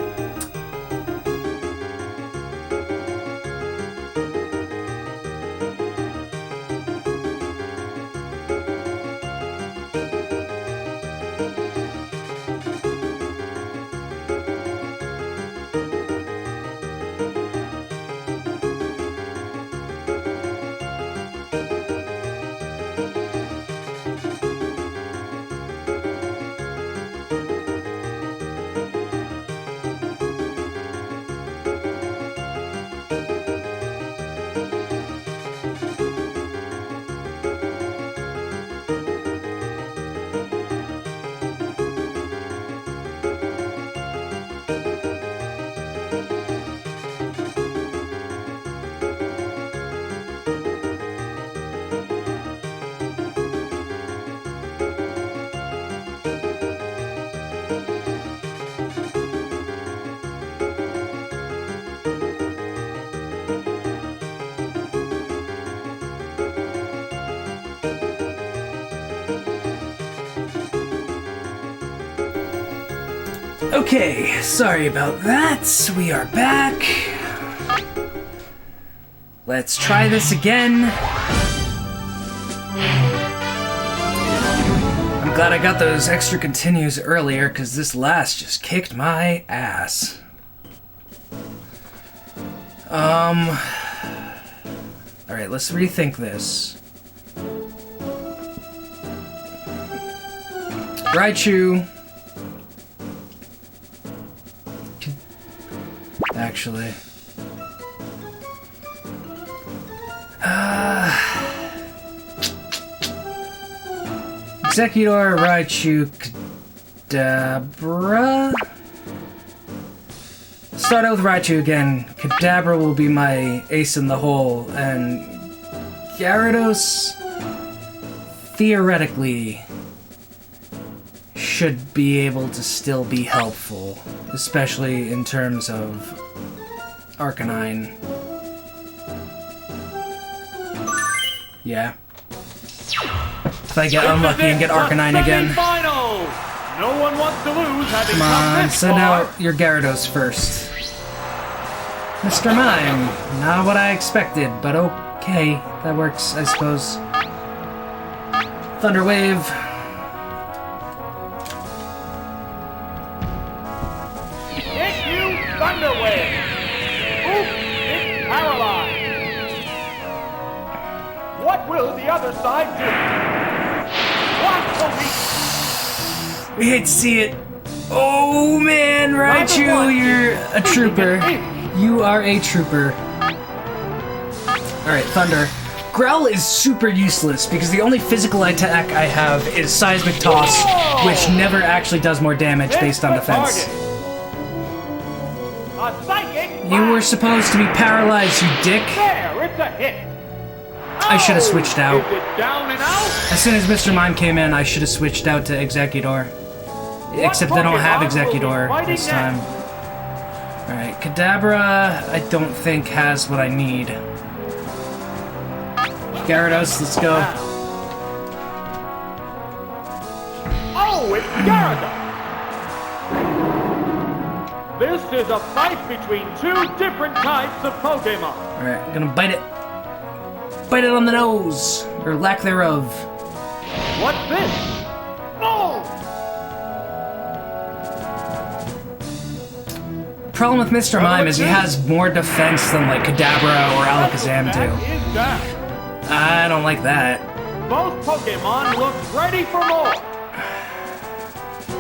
Okay, sorry about that. We are back. Let's try this again. I'm glad I got those extra continues earlier, because this last just kicked my ass. Alright, let's rethink this. Raichu. Actually. Executor, Raichu, Kadabra. Start out with Raichu again. Kadabra will be my ace in the hole, and Gyarados theoretically should be able to still be helpful, especially in terms of Arcanine. Yeah. If I get unlucky and get Arcanine again. No one wants to lose. Come on, send out your Gyarados first. Mr. Mime, not what I expected, but okay, that works, I suppose. Thunder Wave. Hit you, Thunder Wave. Oof, it's paralyzed. What will the other side do? What will we... We hate to see it. Oh man, Raichu, you're a trooper. You are a trooper. Alright, Thunder. Growl is super useless because the only physical attack I have is Seismic Toss, which never actually does more damage based on defense. You were supposed to be paralyzed, you dick. There, it's a hit. I should have switched out. Is it down and out? As soon as Mr. Mime came in, I should have switched out to Executor. Except I don't have Executor this time. Alright, Kadabra, I don't think has what I need. Gyarados, let's go. Oh, it's Gyarados! This is a fight between two different types of Pokemon. Alright, I'm gonna bite it. Bite it on the nose, or lack thereof. What's this? Oh! Problem with Mr. Mime is he has more defense than like Kadabra or Alakazam do. I don't like that. Both Pokemon look ready for more.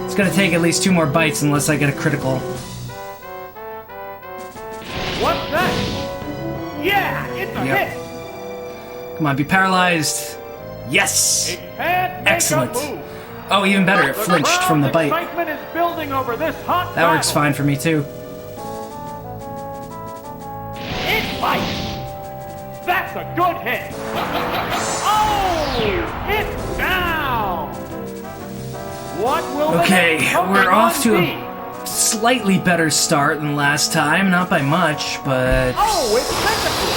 It's gonna take at least 2 more bites unless I get a critical. What's that? Yeah, it's a hit. Come on, be paralyzed. Yes! It can't make Excellent. a move. Oh, even better, it flinched from the bite. Excitement is building over this hot That works fine for me too. It bites. That's a good hit. Oh, it's down. What will Okay, the next we're Pokemon off to be? a slightly better start than last time, not by much, but... Oh, it's Pikachu.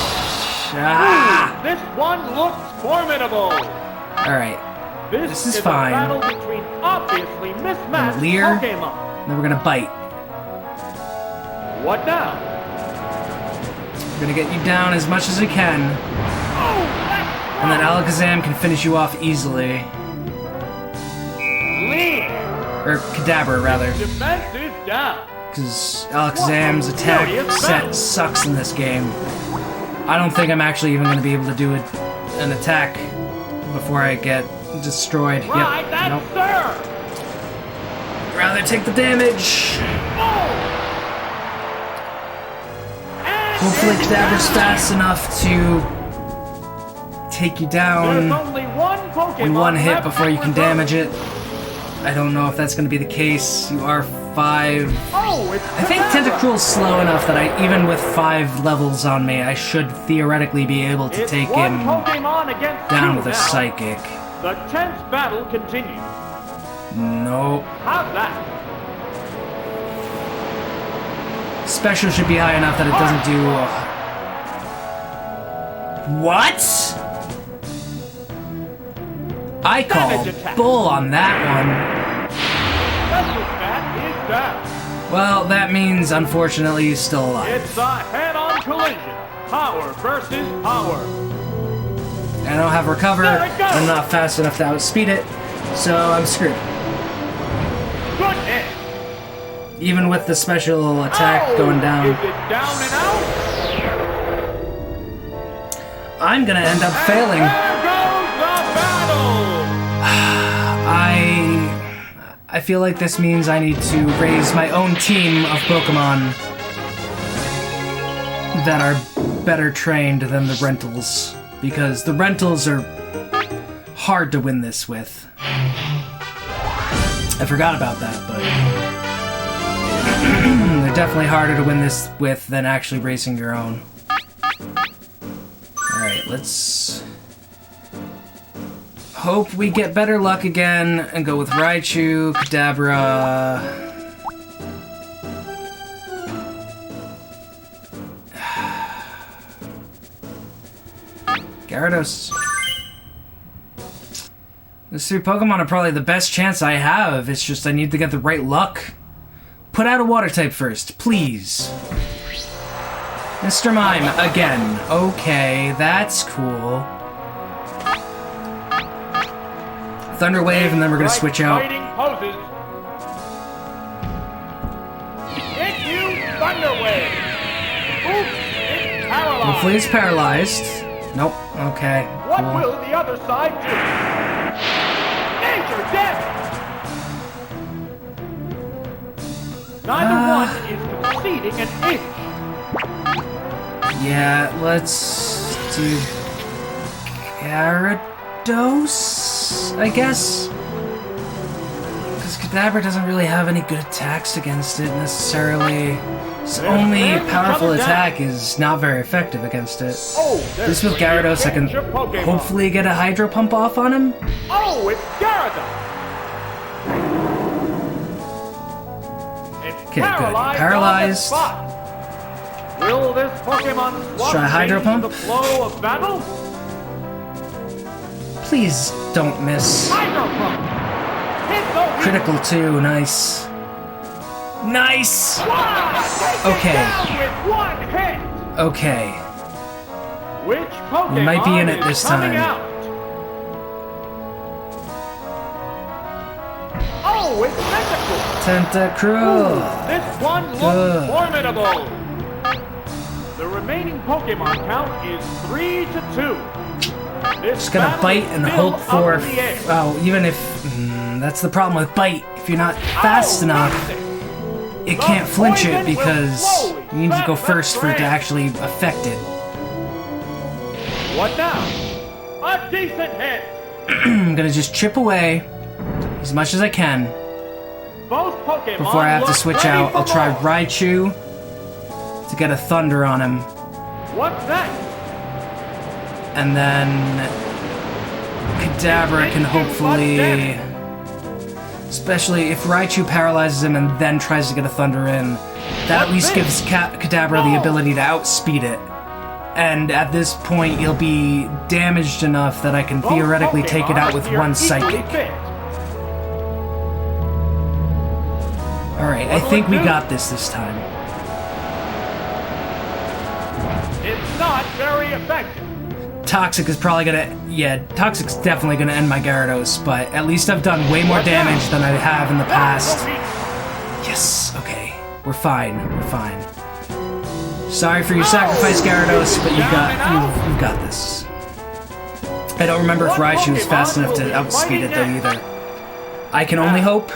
Ah! This one looks formidable. Alright, This is a fine. battle between obviously mismatched Leer. Pokemon. then we're gonna bite. What now? We're gonna get you down as much as we can, Oh, that's and then Alakazam can finish you off easily. Leer. Or Kadabra, rather. Defense is down. Because Alakazam's attack set sucks in this game. I don't think I'm actually even going to be able to do an attack before I get destroyed. Right, Yep. that's Nope. sir. Rather take the damage. Oh. And Hopefully it's Kadabra's down. fast enough to take you There's down only one Pokemon in one hit left before to you can resolve. damage it. I don't know if that's going to be the case. You are 5... Oh, it's I think Kadabra. Tentacruel's slow enough that even with 5 levels on me, I should theoretically be able to It's take one him Pokemon against down two with a now. Psychic. The tense battle continues. Nope. How's that? Special should be high enough that it doesn't do... What? I call Damage attack. bull on that one. Special stat is down. Well, that means, unfortunately, he's still alive. It's a head-on collision. Power versus power. I don't have recover, There it goes. I'm not fast enough to outspeed it, so I'm screwed. Good hit. Even with the special attack Oh, going down, Is it down and out? I'm gonna end up failing. There goes the battle. I feel like this means I need to raise my own team of Pokemon that are better trained than the rentals, because the rentals are hard to win this with. I forgot about that, but they're definitely harder to win this with than actually racing your own. Alright, let's hope we get better luck again and go with Raichu, Kadabra. Gyarados. Those 3 Pokemon are probably the best chance I have. It's just I need to get the right luck. Put out a water type first, please. Mr. Mime, again. Okay, that's cool. Thunder Wave, and then we're gonna switch out. Hopefully it's paralyzed. Nope, okay. What will the other side do? Major damage! Neither one is conceding an inch. Yeah, let's do Gyarados, I guess? Because Kadabra doesn't really have any good attacks against it necessarily. Its only powerful attack is not very effective against it. This with Gyarados, I can hopefully get a Hydro Pump off on him. Oh, it's Gyarados! Okay, good. Paralyzed. Will this Pokemon Let's try Hydro Pump. the flow of battle? Please don't miss. Hydro Pump! Critical too, nice. Nice! Okay. Okay. Which Pokemon We might be in it this time. Out? Oh, it's Tentacruel! This one looks formidable! The remaining Pokemon count is 3-2. Just gonna bite and hope for... Oh, even if... that's the problem with bite. If you're not fast enough, it can't flinch it because you need to go first for it to actually affect it. What now? A decent hit! I'm gonna just chip away as much as I can. Both Pokemon Before I have to switch out, I'll try Raichu to get a Thunder on him. What's that? And then Kadabra can hopefully... Especially if Raichu paralyzes him and then tries to get a Thunder in, that at least gives Kadabra the ability to outspeed it. And at this point, he'll be damaged enough that I can theoretically take it out with one Psychic. Alright, I think we got this time. It's not very effective. Toxic is probably gonna... Yeah, Toxic's definitely gonna end my Gyarados, but at least I've done way more damage than I have in the past. Yes, okay. We're fine, we're fine. Sorry for your sacrifice, Gyarados, but you've got this. I don't remember if Raichu is fast enough to outspeed it though either. I can only hope.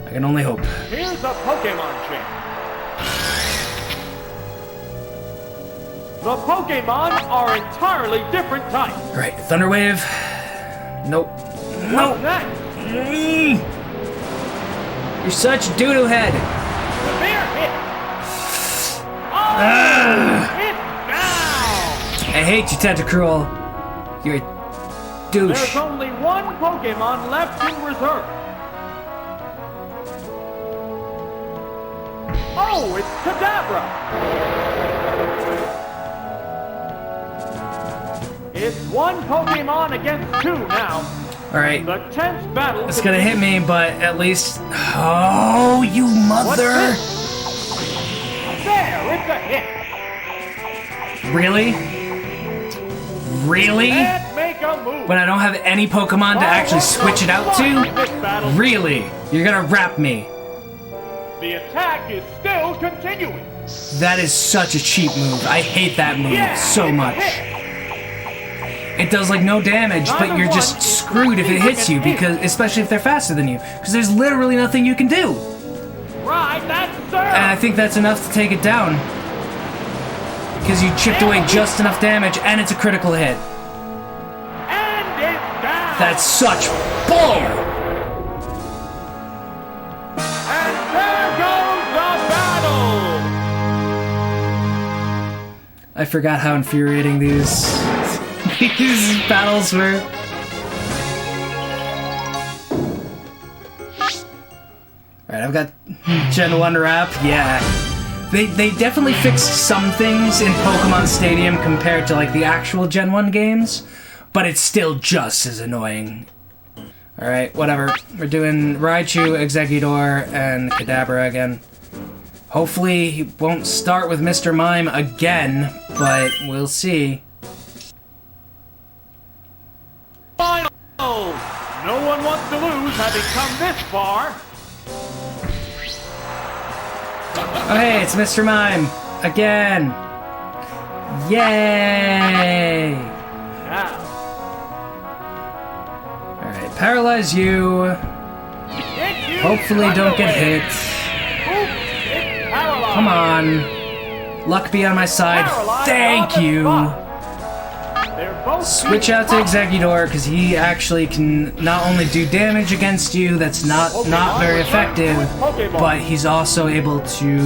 I can only hope. Here's a Pokemon chain. The Pokemon are entirely different types. Alright, Thunder Wave. Nope. Nope. You're such a doo-doo head. Severe hit. Oh, it's down. I hate you, Tentacruel. You're a douche. There's only one Pokemon left in reserve. Oh, it's Kadabra. It's one Pokemon against 2 now. Alright. The tense battle. It's gonna hit me, but at least... Oh, you mother! There, it's a hit. Really? Really? Can't make a move. When I don't have any Pokemon to actually switch it out to? Really? You're gonna wrap me. The attack is still continuing. That is such a cheap move. I hate that move so much. It does like no damage, but you're just screwed if it hits you, because especially if they're faster than you, because there's literally nothing you can do. Right, that's sir. And I think that's enough to take it down, because you chipped away just enough damage, and it's a critical hit. That's such bull! And there goes the battle! I forgot how infuriating these battles were. Alright, I've got Gen 1 wrap. Yeah. They definitely fixed some things in Pokemon Stadium compared to like the actual Gen 1 games, but it's still just as annoying. Alright, whatever. We're doing Raichu, Exeggutor, and Kadabra again. Hopefully he won't start with Mr. Mime again, but we'll see. Final! No one wants to lose having come this far. Oh hey, it's Mr. Mime! Again! Yay! Now, Alright, paralyze you. hit you Hopefully don't get hit. Oop, it's paralyzed. Come on. Luck be on my side. Paralyzed Thank on the you! spot. They're both Switch out to Exeggutor, because he actually can not only do damage against you that's not very effective, but he's also able to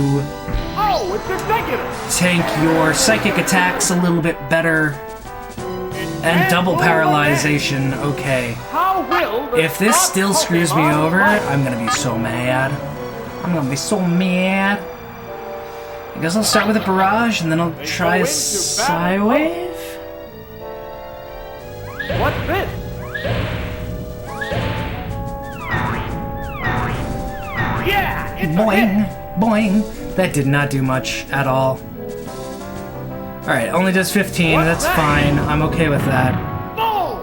Oh, it's Exeggutor! tank your psychic attacks a little bit better. And double paralyzation, okay. How will the If this Spark still screws me Pokemon over, fight? I'm gonna be so mad. I'm gonna be so mad. I guess I'll start with a barrage and then I'll try a Psywave? What's this? Yeah, it's a hit. Boing! Boing! That did not do much at all. Alright, only does 15, What's that's that? fine. I'm okay with that. Boom!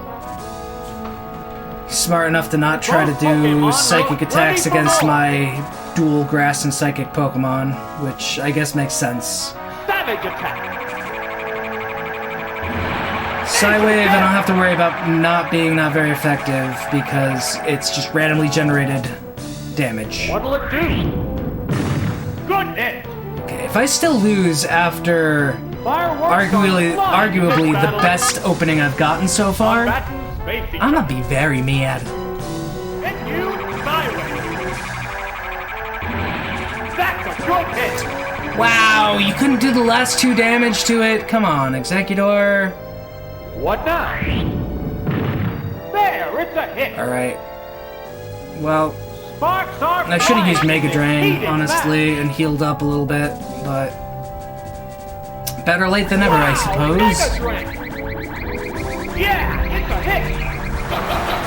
Smart enough to not try to Both do Pokemon psychic ready attacks for against roll. my dual grass and psychic Pokemon, which I guess makes sense. Savage attack. Psywave, I don't have to worry about not being very effective because it's just randomly generated damage. What'll it do? Good hit. Okay, if I still lose after Fireworks arguably are flying in this the battle. best opening I've gotten so far, Combatants face each I'm gonna be very mad. Hit you, Sideways. That's a good hit. Wow, you couldn't do the last 2 damage to it? Come on, Exeggutor. What now? There, it's a hit. Alright. Well, Sparks are I should have used flying Mega in this Drain, heated honestly, and healed up a little bit, but better late than never, I Wow, suppose. Mega Drain. Yeah, it's a hit.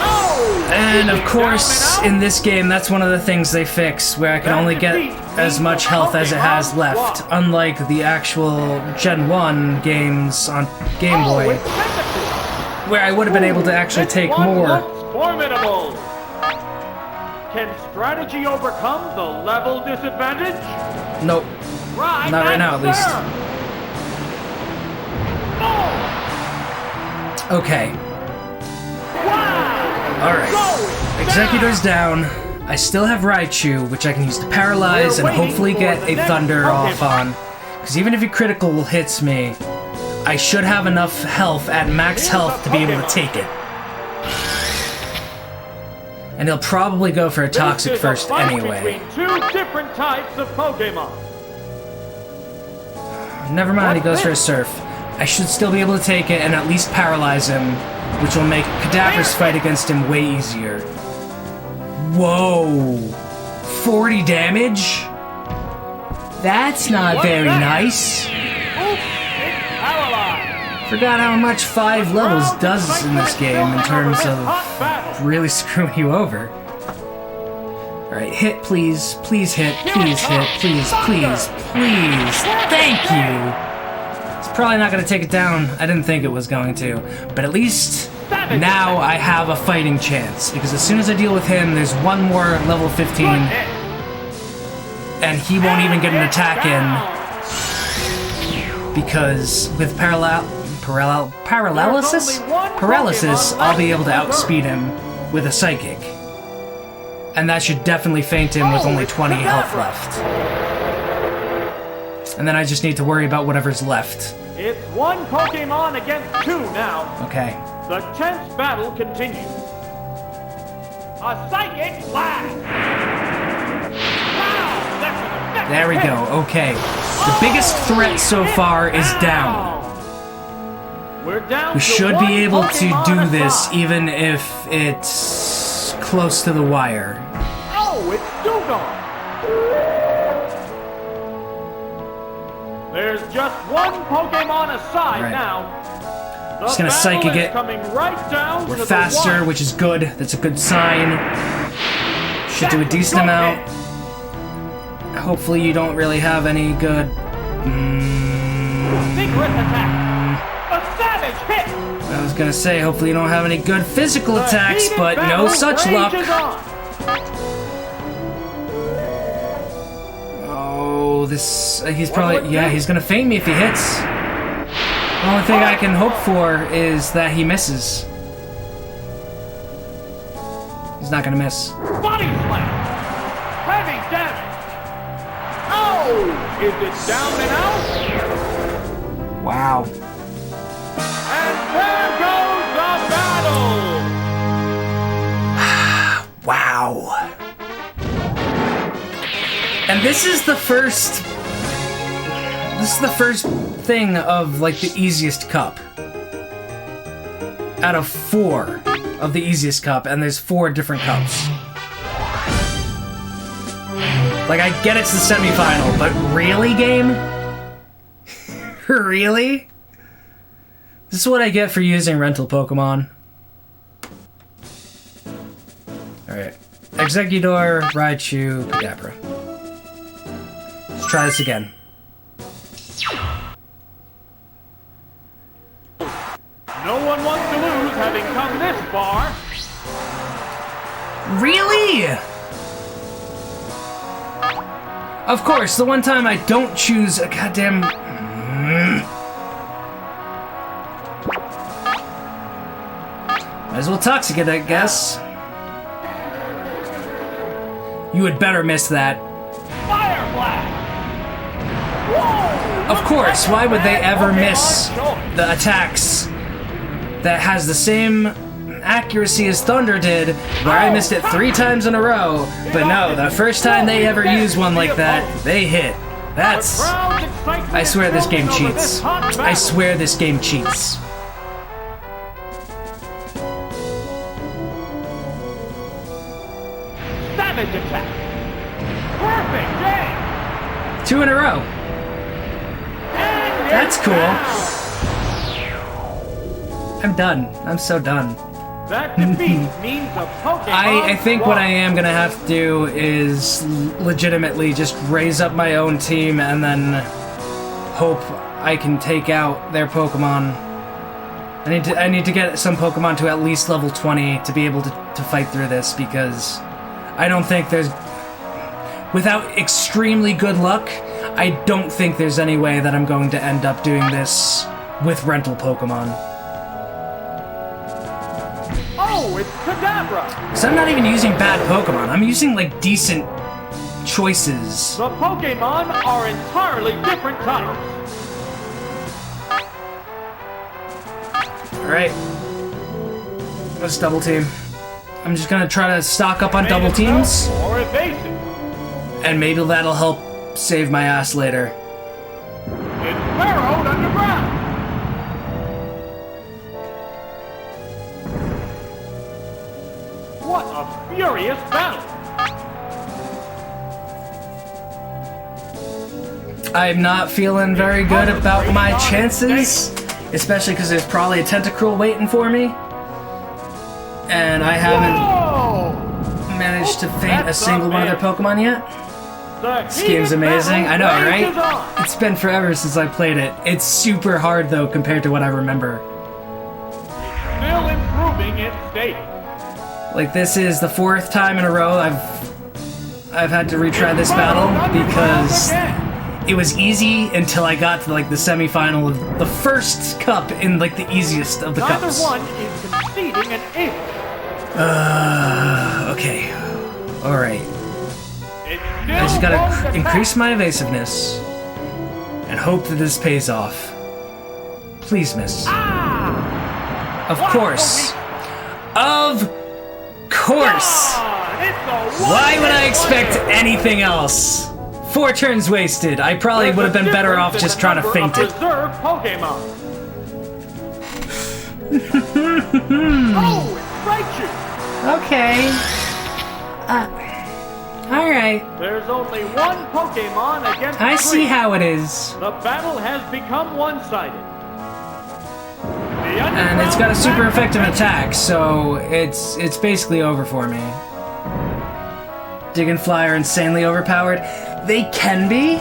Oh! And of Down course, and out. in this game, that's one of the things they fix, where I can only get as much health as it has left, unlike the actual Gen 1 games on Game Oh, Boy, it's Tentacle. where I would have been able to actually This take one more. looks formidable. Can strategy overcome the level disadvantage? Nope. Right, Not right now, at least. Oh, Okay. wow! Alright. Going Exeggutor's down. I still have Raichu, which I can use to paralyze We're and waiting hopefully for get the a next Thunder off Pokemon. on. Because even if he critical hits me, I should have enough health at max health to be able to take it. And he'll probably go for a Toxic This is first a fight anyway. between 2 different types of Pokemon. Never mind, he goes for a Surf. I should still be able to take it and at least paralyze him, which will make Kadabra's fight against him way easier. Whoa! 40 damage? That's not very nice. Oops, it's paralyzed. Forgot how much 5 levels does in this game in terms of really screwing you over. Alright, hit please. Please hit. Please hit. Please, please, please. Thank you! It's probably not going to take it down. I didn't think it was going to. But at least now I have a fighting chance. Because as soon as I deal with him, there's one more level 15. And he won't even get an attack in. Because with paralysis, I'll be able to outspeed him with a Psychic. And that should definitely faint him with only 20 health left. And then I just need to worry about whatever's left. It's 1 Pokemon against 2 now. Okay. The tense battle continues. A psychic blast! Wow, that's an effective There we hit. go. Okay. The biggest threat so far is down. We're down We to should one be able to Pokemon do this aside. even if it's close to the wire. Oh, it's Dugong! There's just one Pokemon aside Right. now. The Just gonna battle Psychic is it. coming right down We're to the faster, wire. which is good. That's a good sign. Should do a decent amount. Hopefully you don't really have any good... Vigorous attack. A savage hit. I was gonna say, hopefully you don't have any good physical attacks, Heated but no battle such luck. rages on. Oh, this... he's probably... yeah, he's gonna feint me if he hits. The only thing I can hope for is that he misses. He's not gonna miss. Body slam. Heavy damage. Oh, is it down and out? Wow. And there goes the battle. Wow. And this is the first... this is the first thing of, like, the easiest cup. Out of 4 of the easiest cup, and there's 4 different cups. Like, I get it's the semifinal, but really, game? Really? This is what I get for using rental Pokemon. Alright. Exeggutor, Raichu, Kadabra. Let's try this again. No one wants to lose having come this far. Really? Of course, the one time I don't choose a goddamn... Might as well Toxic it, I guess. You had better miss that. Fire blast. Whoa! Of course, why would they ever miss the attacks that has the same accuracy as Thunder did, where I missed it 3 times in a row, but no, the first time they ever use one like that, they hit. That's... I swear this game cheats. I swear this game cheats. Savage attack. Perfect day. 2 in a row. And That's it's cool. down. I'm done. I'm so done. That defeat means the Pokemon I think what won. I am gonna have to do is legitimately just raise up my own team and then hope I can take out their Pokemon. I need to get some Pokemon to at least level 20 to be able to fight through this, because I don't think there's... without extremely good luck, I don't think there's any way that I'm going to end up doing this with rental Pokemon. Oh, it's Kadabra. So I'm not even using bad Pokemon, I'm using, like, decent choices. The Pokemon are entirely different types. Alright. Let's double team. I'm just gonna try to stock up on double teams, Or evasive. and maybe that'll help save my ass later. It's burrowed underground. What a furious battle. I'm not feeling very good about my chances, especially because there's probably a Tentacruel waiting for me. And I haven't Whoa! managed to feint a single one of their Pokemon yet. The This game's heated amazing. I know, battle rages right? on. It's been forever since I played it. It's super hard, though, compared to what I remember. Still improving its state. Like, this is the 4th time in a row I've had to retry this battle, because it was easy until I got to, like, the semi-final of the first cup in, like, the easiest of the Neither cups. one is conceding an ace. Okay. Alright. It's I just still gotta won't increase attack. my evasiveness and hope that this pays off. Please miss. Ah! Of What course. a Of course! Why would I expect anything else? 4 turns wasted. I probably would have been better off just trying to feint it. Okay. Alright. There's only one Pokemon against I see 3. how it is. The battle has become one-sided. And it's got a super effective attack, so it's basically over for me. Dig and Fly are insanely overpowered. They can be.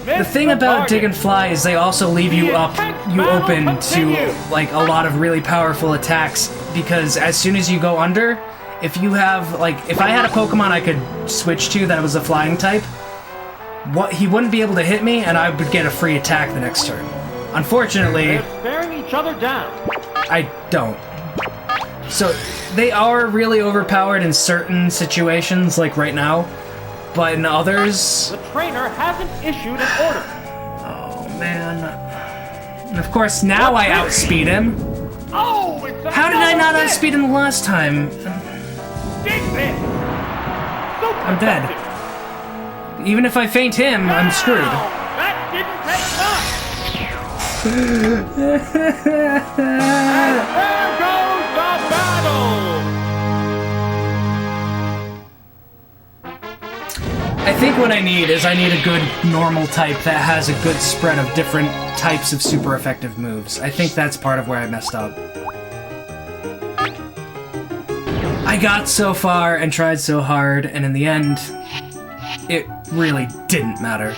The thing about Dig and Fly is they also leave you open to like a lot of really powerful attacks, because as soon as you go under, if you have if I had a Pokemon I could switch to that was a flying type, he wouldn't be able to hit me, and I would get a free attack the next turn. Unfortunately, they're staring each other down. I don't. So they are really overpowered in certain situations, like right now, but in others... The trainer hasn't issued an order. Oh, man. And of course, now I outspeed him. Oh, how did I not outspeed him the last time? I'm dead. Even if I feint him, I'm screwed. That didn't take much. And there goes the battle! I think what I need is a good normal type that has a good spread of different types of super effective moves. I think that's part of where I messed up. I got so far and tried so hard, and in the end, it really didn't matter.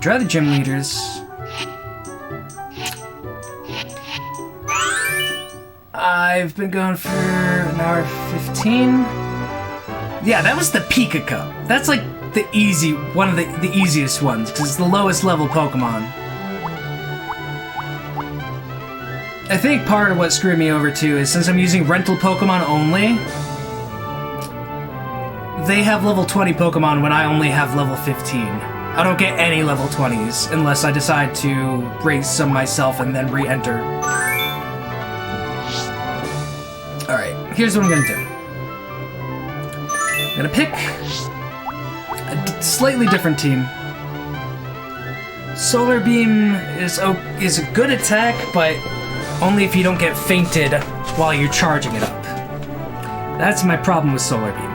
Try the gym leaders. I've been going for an hour 15. Yeah, that was the Pika Cup. That's like the one of the easiest ones, because it's the lowest level Pokemon. I think part of what screwed me over too is since I'm using rental Pokemon only, they have level 20 Pokemon when I only have level 15. I don't get any level 20s unless I decide to raise some myself and then re-enter. Alright, here's what I'm gonna do. I'm gonna pick a slightly different team. Solar Beam is a good attack, but only if you don't get feinted while you're charging it up. That's my problem with Solar Beam.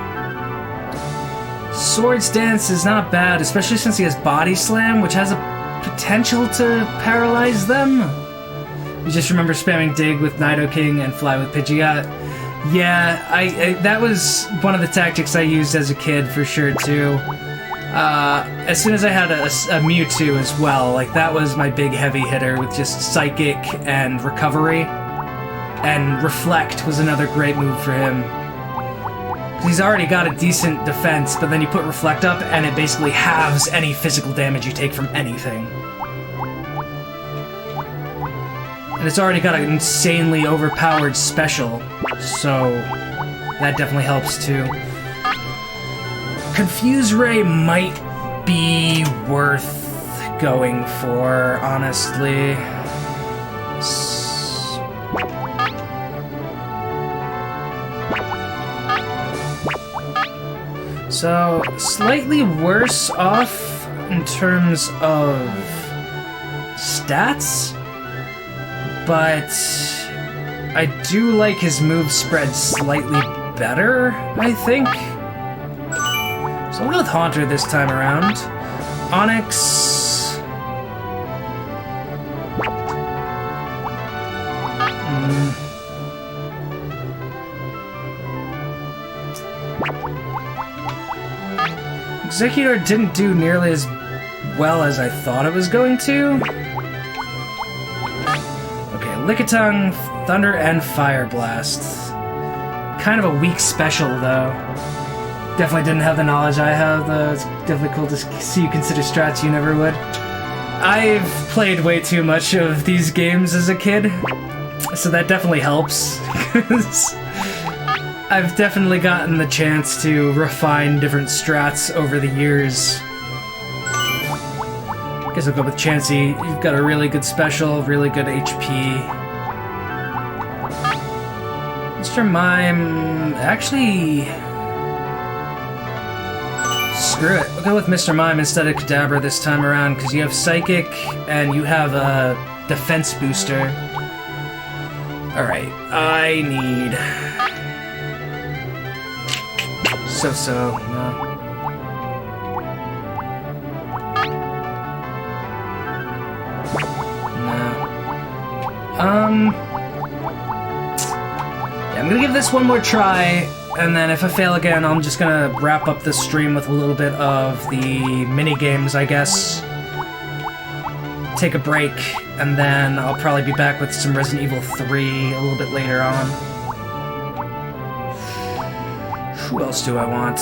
Swords Dance is not bad, especially since he has Body Slam, which has a potential to paralyze them. You just remember spamming Dig with Nidoking and Fly with Pidgeot. Yeah, that was one of the tactics I used as a kid for sure too. As soon as I had a Mewtwo as well, like that was my big heavy hitter with just Psychic and Recovery. And Reflect was another great move for him. He's already got a decent defense, but then you put Reflect up and it basically halves any physical damage you take from anything. And it's already got an insanely overpowered special, so that definitely helps too. Confuse Ray might be worth going for, honestly. So, slightly worse off in terms of stats, but I do like his move spread slightly better, I think. So I'll go with Haunter this time around. Onyx. Executor didn't do nearly as well as I thought it was going to. Okay, Lickitung, Thunder, and Fire Blast. Kind of a weak special, though. Definitely didn't have the knowledge I have, though. It's definitely cool to see you consider strats you never would. I've played way too much of these games as a kid, so that definitely helps. I've definitely gotten the chance to refine different strats over the years. Guess I'll go with Chansey. You've got a really good special, really good HP. Mr. Mime... Actually... Screw it. We'll go with Mr. Mime instead of Kadabra this time around, because you have Psychic, and you have a defense booster. Alright, I need... So-so, no. Yeah, I'm gonna give this one more try, and then if I fail again, I'm just gonna wrap up this stream with a little bit of the mini-games, I guess. Take a break, and then I'll probably be back with some Resident Evil 3 a little bit later on. Who else do I want?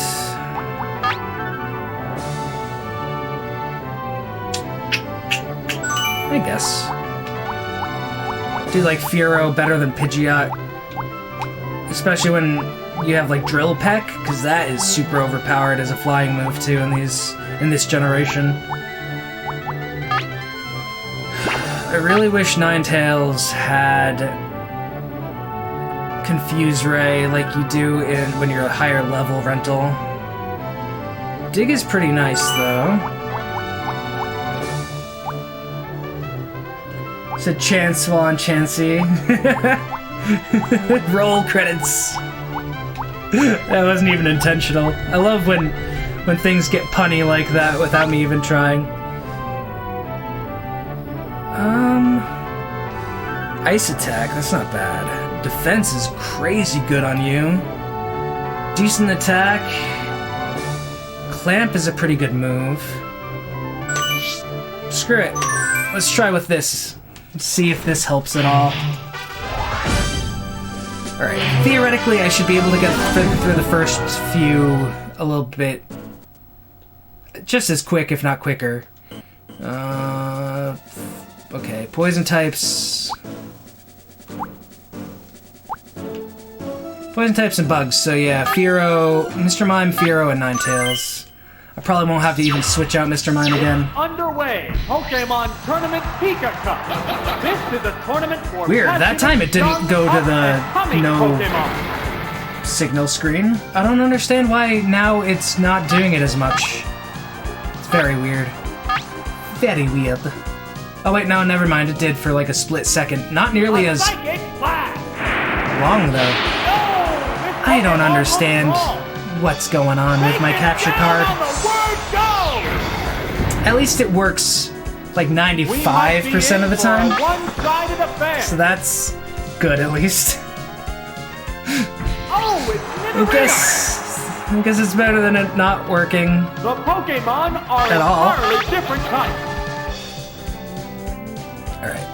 I guess. Do like Firo better than Pidgeot. Especially when you have like Drill Peck, because that is super overpowered as a flying move too in this generation. I really wish Ninetales had Confuse Ray like you do when you're a higher level rental. Dig is pretty nice though. Said Chance while on Chansey. Roll credits. That wasn't even intentional. I love when things get punny like that without me even trying. Ice attack, that's not bad. Defense is crazy good on you. Decent attack. Clamp is a pretty good move. Screw it. Let's try with this. Let's see if this helps at all. Alright, theoretically I should be able to get through the first few a little bit just as quick, if not quicker. Okay, poison types. Poison types and bugs, so yeah, Firo, Mr. Mime, Firo, and Ninetales. I probably won't have to even switch out Mr. Mime again. Underway, Pokemon Tournament Pika Cup. This is a tournament for weird, that time it didn't go to the no Pokemon. Signal screen. I don't understand why now it's not doing it as much. It's very weird. Very weird. Oh wait, no, never mind, it did for like a split second. Not nearly as long though. I don't understand what's going on with my capture card. At least it works like 95% of the time. So that's good at least. I guess it's better than it not working the Pokemon are at all. entirely different types. Alright.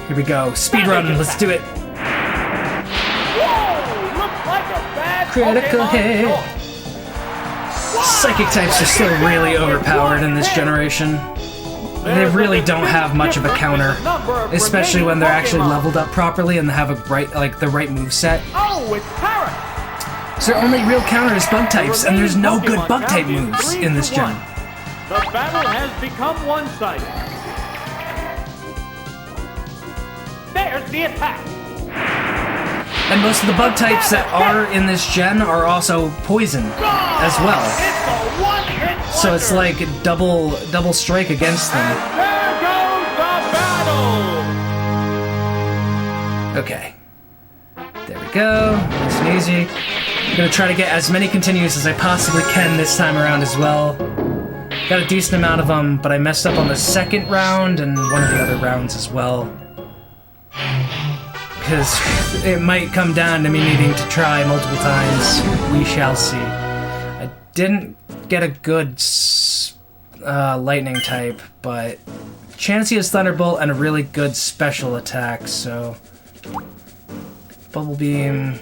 Here we go. Speedrun, let's do it. Critical hit. Psychic types are still really overpowered in this generation. They really don't have much of a counter, especially when they're actually leveled up properly and have the right moveset. Oh, it's Parrot. So their only real counter is bug types, and there's no good bug type moves in this gen. The battle has become one-sided. There's the attack. And most of the bug types that are in this gen are also poison as well. So it's like double strike against them. And there goes the battle. Okay. There we go. Nice and easy. I'm gonna try to get as many continues as I possibly can this time around as well. Got a decent amount of them, but I messed up on the second round and one of the other rounds as well. Because it might come down to me needing to try multiple times. We shall see. I didn't get a good lightning type, but Chansey has Thunderbolt and a really good special attack, so... Bubble Beam...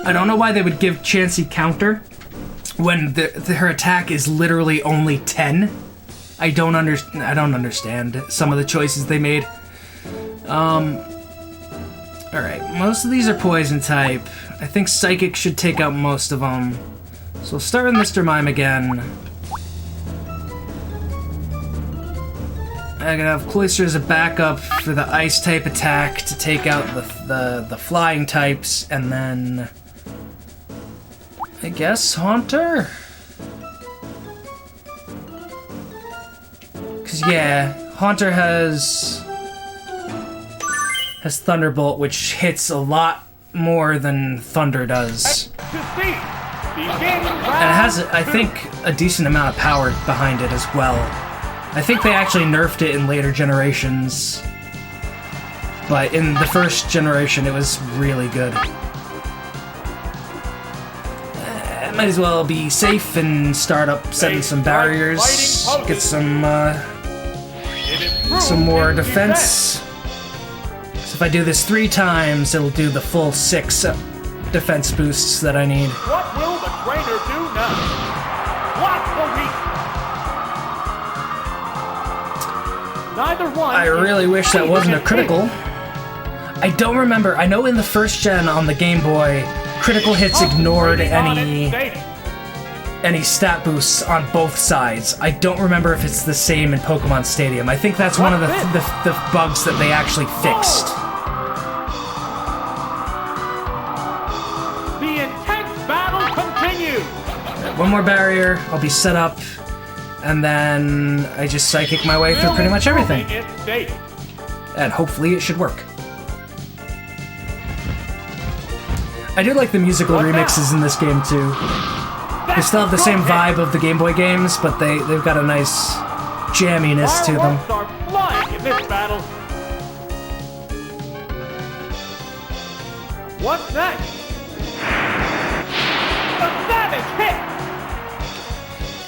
I don't know why they would give Chansey counter when her attack is literally only 10. I don't understand some of the choices they made. Alright, most of these are poison type. I think Psychic should take out most of them. So we'll start with Mr. Mime again. I can have Cloyster as a backup for the ice type attack to take out the flying types, and then I guess Haunter? Cause yeah, Haunter has Thunderbolt, which hits a lot more than Thunder does. And it has, I think, a decent amount of power behind it as well. I think they actually nerfed it in later generations, but in the first generation it was really good. Might as well be safe and start up setting some barriers, get some more defense. So if I do this 3 times, it'll do the full 6 defense boosts that I need. What will the trainer do now? Block the weak. Neither one. I really wish that wasn't a critical. I don't remember. I know in the first gen on the Game Boy, critical hits ignored any stat boosts on both sides. I don't remember if it's the same in Pokemon Stadium. I think that's one of the bugs that they actually fixed. The intense battle continues. One more barrier, I'll be set up, and then I just psychic my way through pretty much everything. And hopefully it should work. I do like the musical remixes in this game too. They still have the same vibe of the Game Boy games, but they've got a nice jamminess to them. Are flying in this battle. What's next? A savage hit!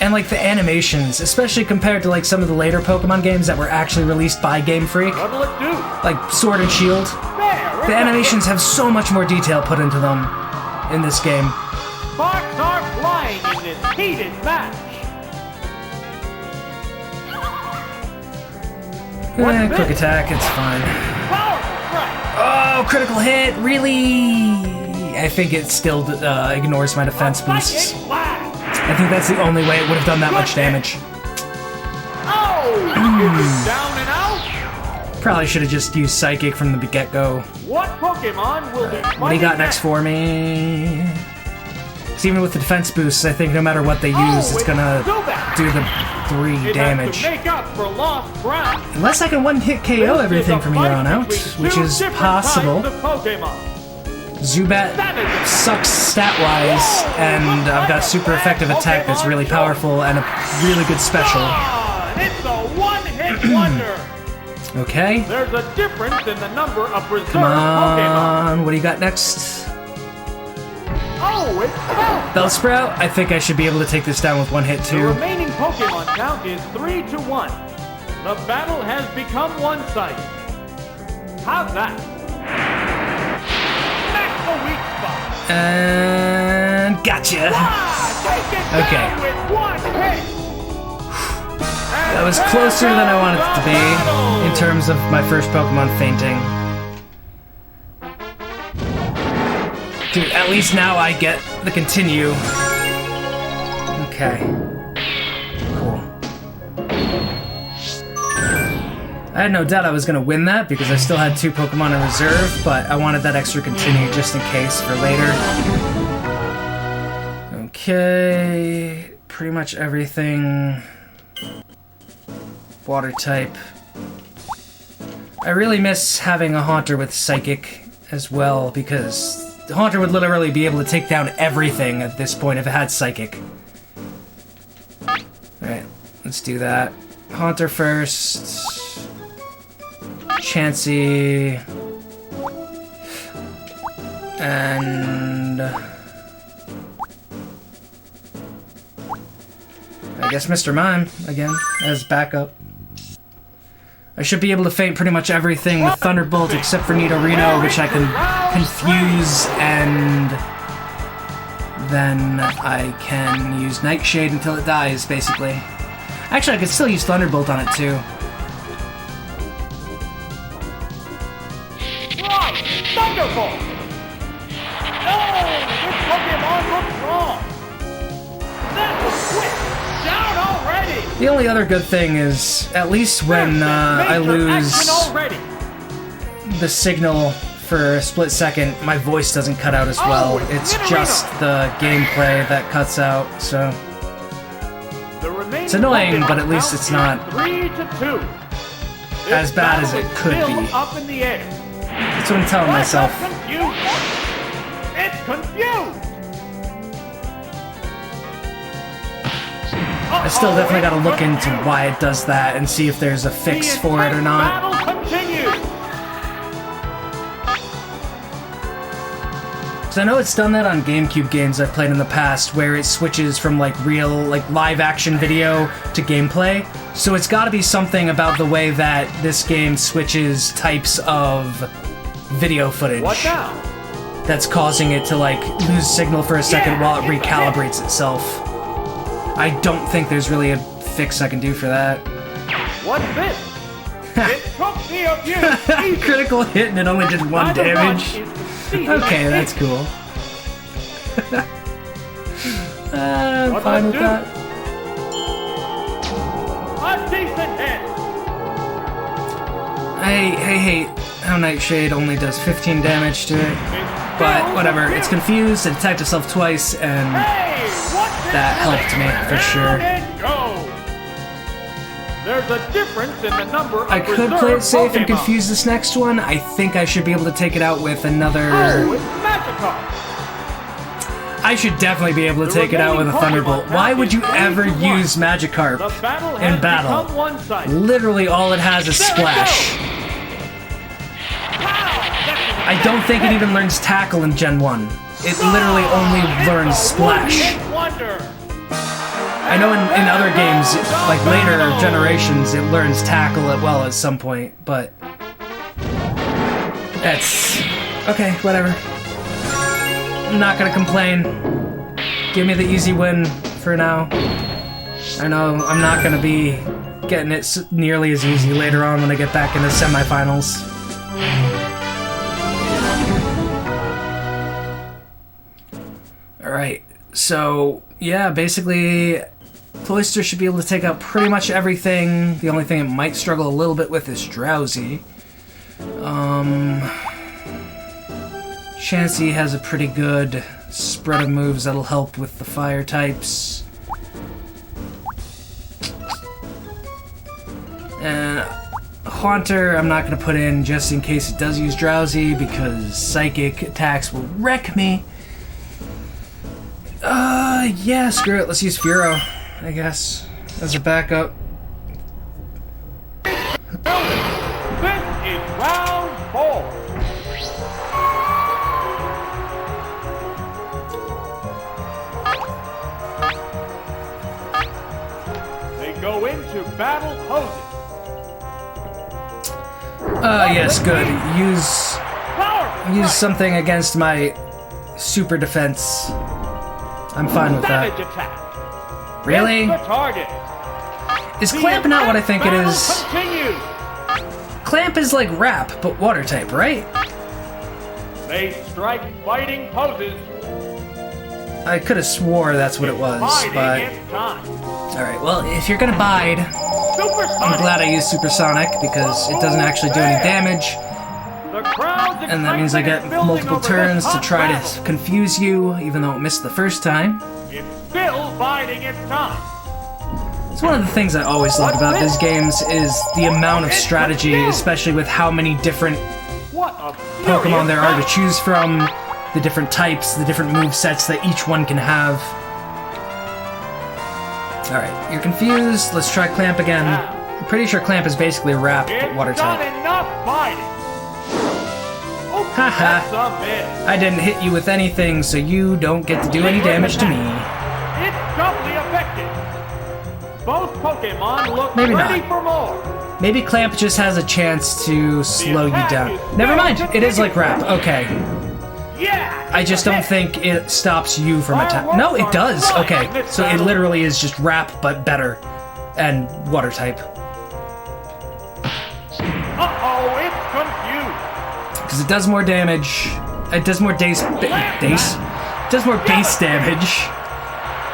And like the animations, especially compared to like some of the later Pokemon games that were actually released by Game Freak, What'll it do? like Sword and Shield, the animations have so much more detail put into them in this game. Sparks are flying in this heated match. Quick attack, it's fine. Powerful strike. Oh, critical hit, really? I think it still ignores my defense boosts. Psychic blast. I think that's the only way it would have done that much damage. Oh! Is it down and out? Probably should have just used Psychic from the get-go. What Pokemon will be What do you got next for me? Because even with the defense boosts, I think no matter what they use, it's gonna do the 3 damage. To make up for lost ground. Unless I can one-hit KO everything from here on out, which is possible. Zubat sucks stat-wise, and I've got a super effective attack that's really powerful and a really good special. It's a one-hit wonder. Okay. There's a difference in the number of reserve Come Pokemon. on, what do you got next? Oh, it's Bellsprout? I think I should be able to take this down with 1 hit The too. remaining Pokemon count is 3-1. The battle has become one-sided. How's that? Smack the weak spot. And gotcha. Take it Okay. down with 1 hit. That was closer than I wanted it to be in terms of my first Pokemon fainting. Dude, at least now I get the continue. Okay. Cool. I had no doubt I was gonna win that because I still had 2 Pokemon in reserve, but I wanted that extra continue just in case for later. Okay. Pretty much everything. Water type. I really miss having a Haunter with Psychic as well, because the Haunter would literally be able to take down everything at this point if it had Psychic. Alright, let's do that. Haunter first. Chansey. And I guess Mr. Mime again as backup. I should be able to feint pretty much everything with Thunderbolt except for Nidorino, which I can confuse, and then I can use Nightshade until it dies, basically. Actually, I could still use Thunderbolt on it too. Thunderbolt! Oh, this Pokemon looks wrong. That was quick. Down already. The only other good thing is, at least when I lose the signal for a split second, my voice doesn't cut out as well. It's just the gameplay that cuts out, so... It's annoying, but at least it's not as bad as it could be. That's what I'm telling myself. It's confused! I still definitely gotta look into why it does that and see if there's a fix for it or not. So I know it's done that on GameCube games I've played in the past, where it switches from like real, like live action video to gameplay. So it's gotta be something about the way that this game switches types of video footage. What now? That's causing it to like lose signal for a second while it recalibrates itself. I don't think there's really a fix I can do for that. What's this? It took me a few critical hit and it only did 1 damage. Okay, that's cool. I'm fine with that. A decent hit. I hate how Nightshade only does 15 damage to it. But whatever, it's confused, it attacked itself twice, and that helped me for sure. There's a difference in the number of I could play it safe and confuse this next one. I think I should be able to take it out with another... I should definitely be able to take it out with a Thunderbolt. Why would you ever use Magikarp in battle? Literally all it has is Splash. I don't think it even learns Tackle in Gen 1. It literally only learns Splash. I know in other games, like later generations, it learns Tackle at some point, but... That's... okay, whatever. I'm not gonna complain. Give me the easy win for now. I know I'm not gonna be getting it nearly as easy later on when I get back in the semifinals. Alright, so yeah, basically Cloyster should be able to take out pretty much everything. The only thing it might struggle a little bit with is Drowsy. Chansey has a pretty good spread of moves that'll help with the fire types. And Haunter I'm not going to put in just in case it does use Drowsy, because psychic attacks will wreck me. Yeah, screw it. Let's use Furo, I guess, as a backup. This is round 4. They go into battle poses. Yes, good. Use something against my super defense. I'm fine with that. Really? Is Clamp not what I think it is? Clamp is like Wrap, but water type, right? They strike fighting poses. I could have swore that's what it was, but... Alright, well, if you're gonna bide, I'm glad I used Supersonic, because it doesn't actually do any damage. And that means I get multiple turns to try to confuse you, even though it missed the first time. It's still biding its time. It's one of the things I always loved about these games is the amount of strategy, especially with how many different Pokemon there are to choose from, the different types, the different movesets that each one can have. Alright, you're confused. Let's try Clamp again. I'm pretty sure Clamp is basically Wrap, but water type. Haha, I didn't hit you with anything, so you don't get to do any damage to me. It's doubly effective. Both Pokemon look ready for more. Maybe Clamp just has a chance to slow you down. Never mind, it is like Wrap, okay. I just don't think it stops you from attacking. No, it does, okay. So it literally is just Wrap, but better. And water type. Uh-oh, it's confused. Because it does more damage. It does more base damage.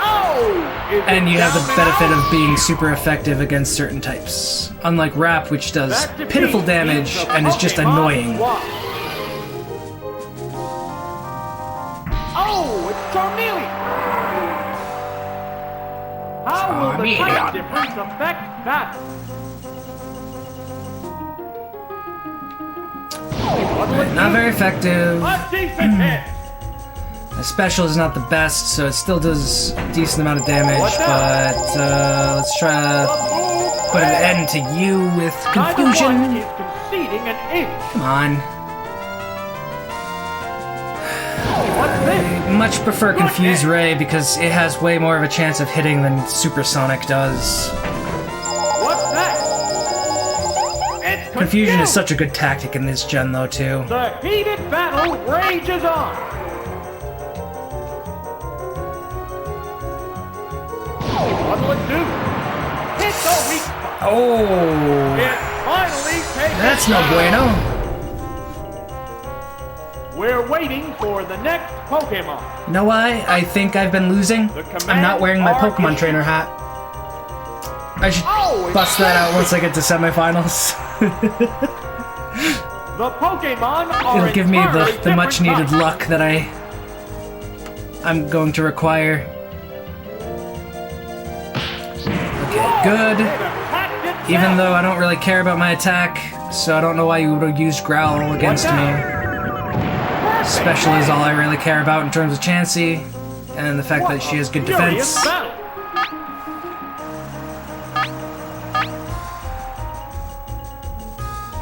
Oh! is And you have the down and benefit out. of being super effective against certain types. Unlike Rap, which does That defeat pitiful means damage the and is just Pokemon annoying. won. Oh, it's Charmeleon! How will the type difference affect that? Not very effective. A decent hit! My special is not the best, so it still does a decent amount of damage, but let's try to put an end to you with Neither one confusion. is conceding an inch. Come on. What's this? I much prefer Confuse Ray because it has way more of a chance of hitting than Supersonic does. What's that? It's Confusion is confused. such a good tactic in this gen, though, too. The heated battle rages on. What'll it do? Hit the weak spot. Oh, It finally takes that's it no down. bueno. We're waiting for the next Pokemon. You know why I think I've been losing? I'm not wearing my Pokemon trainer hat. I should Oh, bust that out once I get to semifinals. The Pokemon are It'll give me entirely the much needed different luck that I'm going to require. Okay, good. types. Even though I don't really care about my attack, so I don't know why you would have used Growl against me. Special is all I really care about in terms of Chansey, and the fact that she has good defense.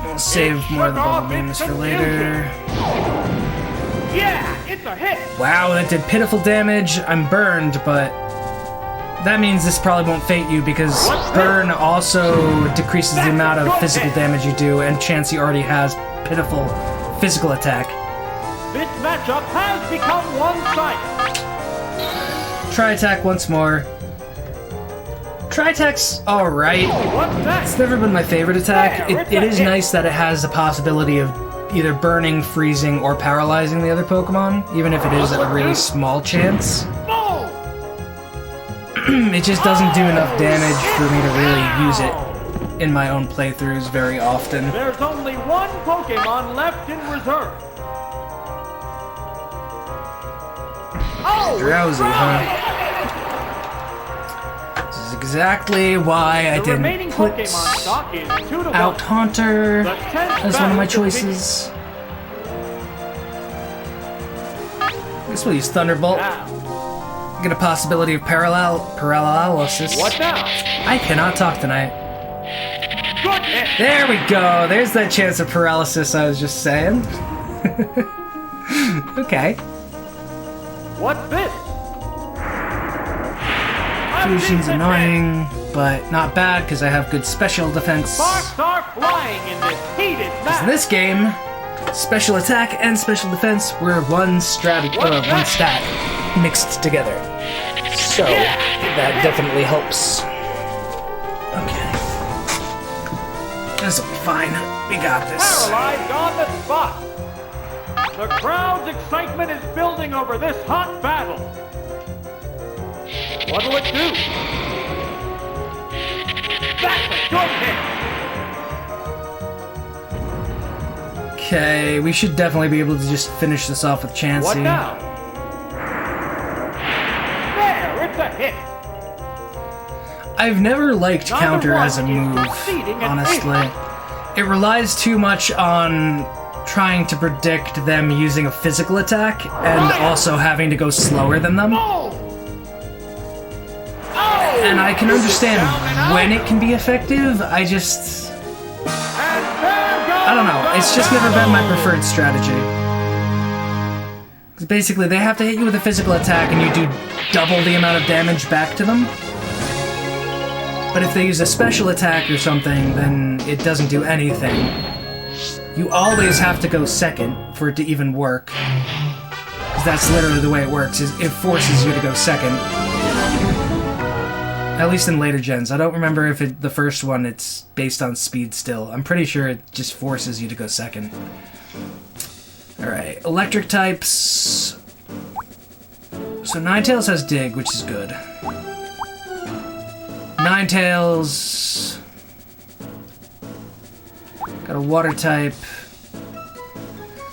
We'll save more of the bubble beams for later. Yeah, it's a hit. Wow, that did pitiful damage. I'm burned, but that means this probably won't fate you because burn also decreases the amount of physical damage you do, and Chansey already has pitiful physical attack. This matchup has become one-sided. Try attack once more. Try attack's alright. What's that? It's never been my favorite attack. It is nice that it has the possibility of either burning, freezing, or paralyzing the other Pokemon, even if it is a really small chance. Boom! It just doesn't do enough damage for me to really use it in my own playthroughs very often. There's only one Pokemon left in reserve. Oh, Drowsy, huh? This is exactly why I the remaining didn't put Pokemon stock is 2-1. out Haunter The 10th as one of my battle choices. I guess we'll use Thunderbolt. Now, Get a possibility of paralysis. what now? I cannot talk tonight. Good hit. There we go. There's that chance of paralysis I was just saying. Okay. What's this? Fusion's annoying, but not bad because I have good special defense. Sparks are flying in this heated In match. this game, special attack and special defense were one stat mixed together. So that definitely helps. Okay. This'll be fine. We got this. Paralyzed on the spot. The crowd's excitement is building over this hot battle. What'll it do? That's a good hit. Okay, we should definitely be able to just finish this off with Chansey. What now? There, it's a hit. I've never liked Neither counter one as a is move, conceding an honestly. It relies too much on trying to predict them using a physical attack and also having to go slower than them. Oh! And I can understand when it can be effective, I don't know, it's just never been my preferred strategy. Because basically, they have to hit you with a physical attack and you do double the amount of damage back to them. But if they use a special attack or something, then it doesn't do anything. You always have to go second for it to even work. Because that's literally the way it works, is it forces you to go second. At least in later gens. I don't remember if the first one it's based on speed still. I'm pretty sure it just forces you to go second. Alright, electric types. So Ninetales has Dig, which is good. Ninetales. Got a water type.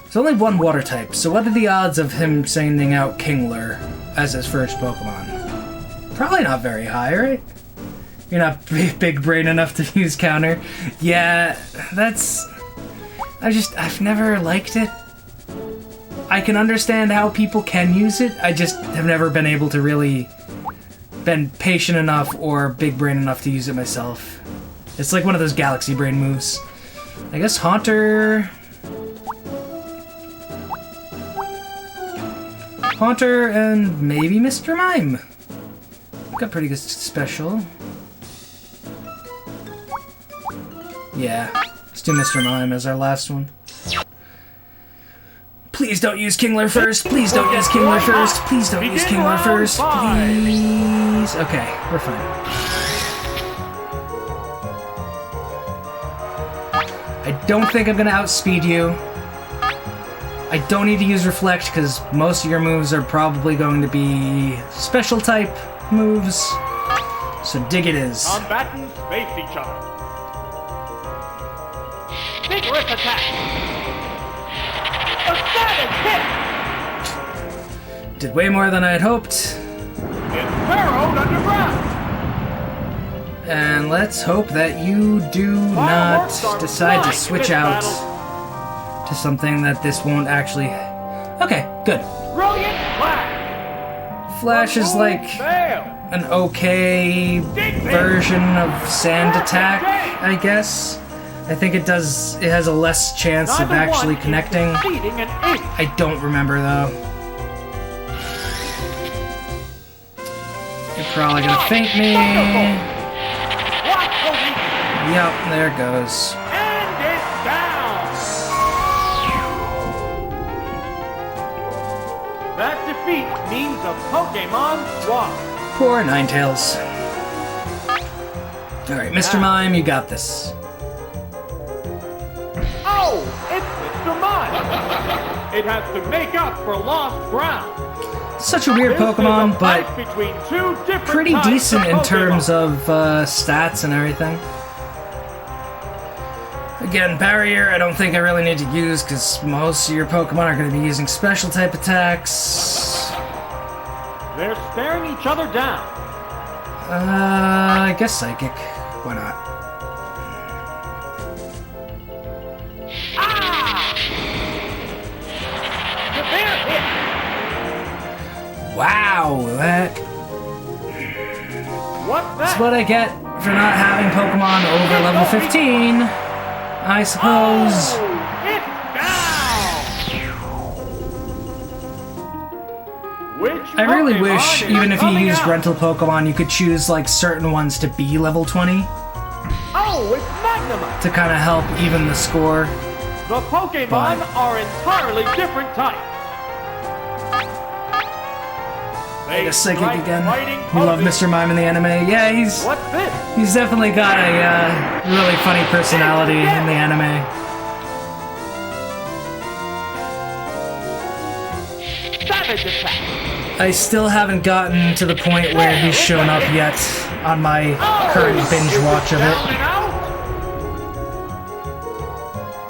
There's only one water type, so what are the odds of him sending out Kingler as his first Pokemon? Probably not very high, right? You're not big brain enough to use counter. Yeah, that's... I've never liked it. I can understand how people can use it, I just have never been able to really been patient enough or big brain enough to use it myself. It's like one of those galaxy brain moves. I guess Haunter... Haunter and maybe Mr. Mime. Got pretty good special. Yeah, let's do Mr. Mime as our last one. Please don't use Kingler first. Please don't use Kingler first. Please don't use Kingler first. Please. Okay, we're fine. I don't think I'm gonna outspeed you. I don't need to use Reflect because most of your moves are probably going to be special type moves. So dig it is. Combatants face each other. Vigorous attack. A savage hit. Did way more than I had hoped. It's burrowed underground. And let's hope that you do not decide to switch out to something that this won't actually... Okay, good. Brilliant Flash. Flash is like an okay version of Sand Attack, I guess. I think it has a less chance of actually connecting. I don't remember though. You're probably gonna faint me. Yep, there it goes. And it's down. That defeat means a Pokemon swap. Poor Ninetales. Alright, Mr. Mime, you got this. Oh, it's Mr. Mime. It has to make up for lost ground. Such a weird Pokemon, but pretty decent in terms of stats and everything. Again, Barrier, I don't think I really need to use because most of your Pokemon are going to be using special type attacks. They're staring each other down. I guess Psychic. Why not? Ah! Severe hit. Wow, What's that's that? what I get for not having Pokemon over level 15. I suppose. Oh, it's down. Which I really Pokemon wish, is even if you coming used out? rental Pokemon, you could choose like certain ones to be level 20 Oh, it's Magnemite. to kind of help even the score. The Pokemon But- are entirely different types. I guess Psychic strike again. fighting You love poses. Mr. Mime in the anime. Yeah, he's What's this? definitely got a really funny personality in the anime. Savage attack. I still haven't gotten to the point where he's shown up yet on my current binge watch of Down it. and out.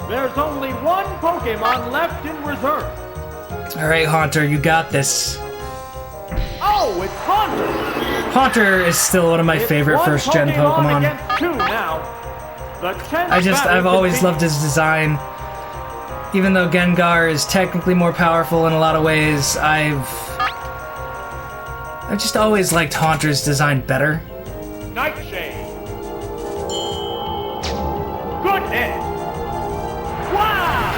There's only one Pokemon left in reserve. Alright, Haunter, you got this. Oh, it's Haunter. Haunter is still one of my favorite It's one first-gen Pokemon. against two now. The 10th I've battle always continues. loved his design. Even though Gengar is technically more powerful in a lot of ways, I've just always liked Haunter's design better. Nightshade. Good hit. Wow.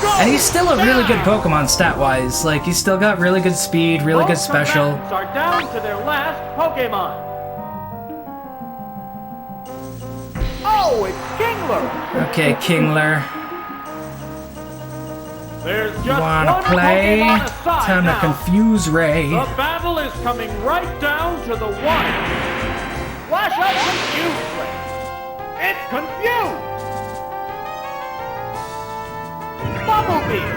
Go And he's still a really good down. Pokemon stat-wise. Like, he's still got really good speed, really good Both special. combatants are down to their last Pokemon. Oh, it's Kingler. Okay, Kingler. There's just Wanna one play? Pokemon aside Time to now. confuse Ray. The battle is coming right down to the wire. Flash out Confuse Ray. It's confused. Bumblebee.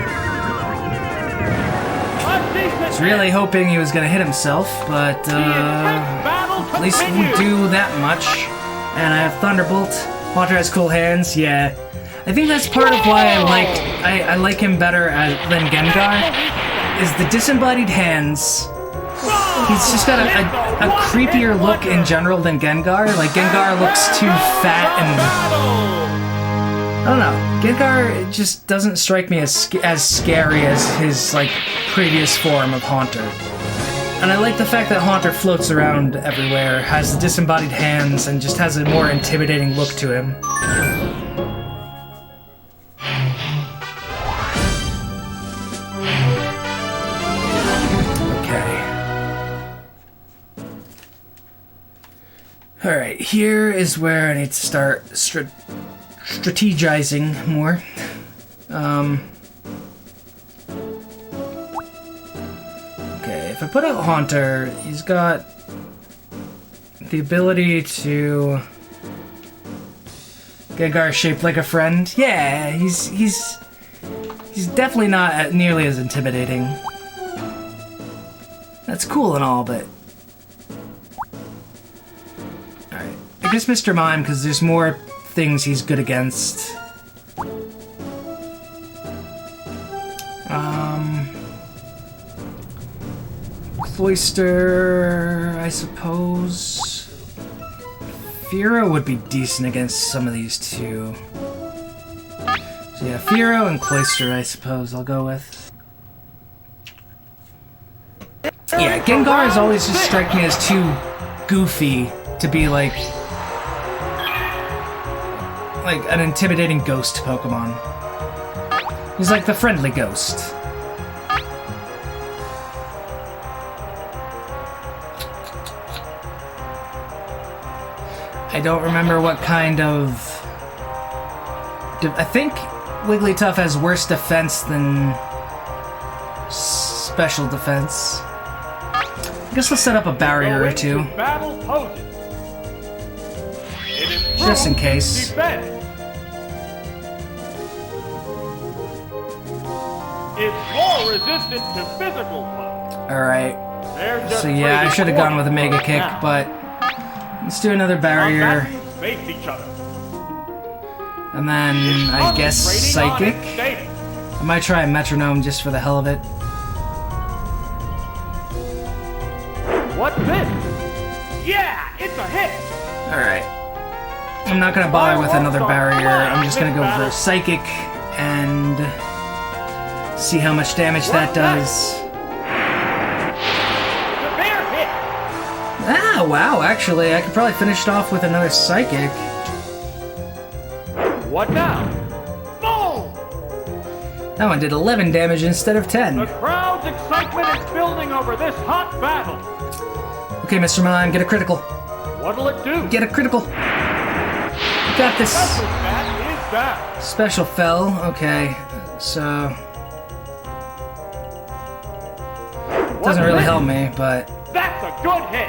A decent I was really hoping he was gonna hit himself, but The intense battle At least we do that much. And I have Thunderbolt. Haunter has cool hands, yeah. I think that's part of why I like him better than Gengar, is the disembodied hands. He's just got a creepier look in general than Gengar. Like, Gengar looks too fat and... I don't know. Gengar just doesn't strike me as scary as his, like, previous form of Haunter. And I like the fact that Haunter floats around everywhere, has the disembodied hands, and just has a more intimidating look to him. Alright, here is where I need to start strategizing more. Okay, if I put out Haunter, he's got the ability to... Gengar shaped like a friend. Yeah, he's definitely not nearly as intimidating. That's cool and all, but... I guess Mr. Mime, because there's more things he's good against. Cloyster, I suppose. Fearow would be decent against some of these two. So yeah, Fearow and Cloyster, I suppose I'll go with. Yeah, Gengar has always just struck me as too goofy to be like an intimidating ghost Pokemon. He's like the friendly ghost. I don't remember what kind of... I think Wigglytuff has worse defense than special defense. I guess let's set up a barrier or two. Just in case. It's more resistant to physical blows. Alright. So yeah, I should have gone with a Mega Kick, but let's do another barrier. Face each other. And then I guess Psychic. I might try a Metronome just for the hell of it. What's this? Yeah, it's a hit. Alright. I'm not gonna bother with another barrier. I'm just gonna go for a Psychic and see how much damage that does. Ah, wow, actually, I could probably finish it off with another Psychic. What now? Boom! That one did 11 damage instead of 10. The crowd's excitement is building over this hot battle. Okay, Mr. Mime, get a critical. What'll it do? Get a critical. You got this. Special Bat is back. Special fell. Okay, so... Doesn't really help me, but... That's a good hit.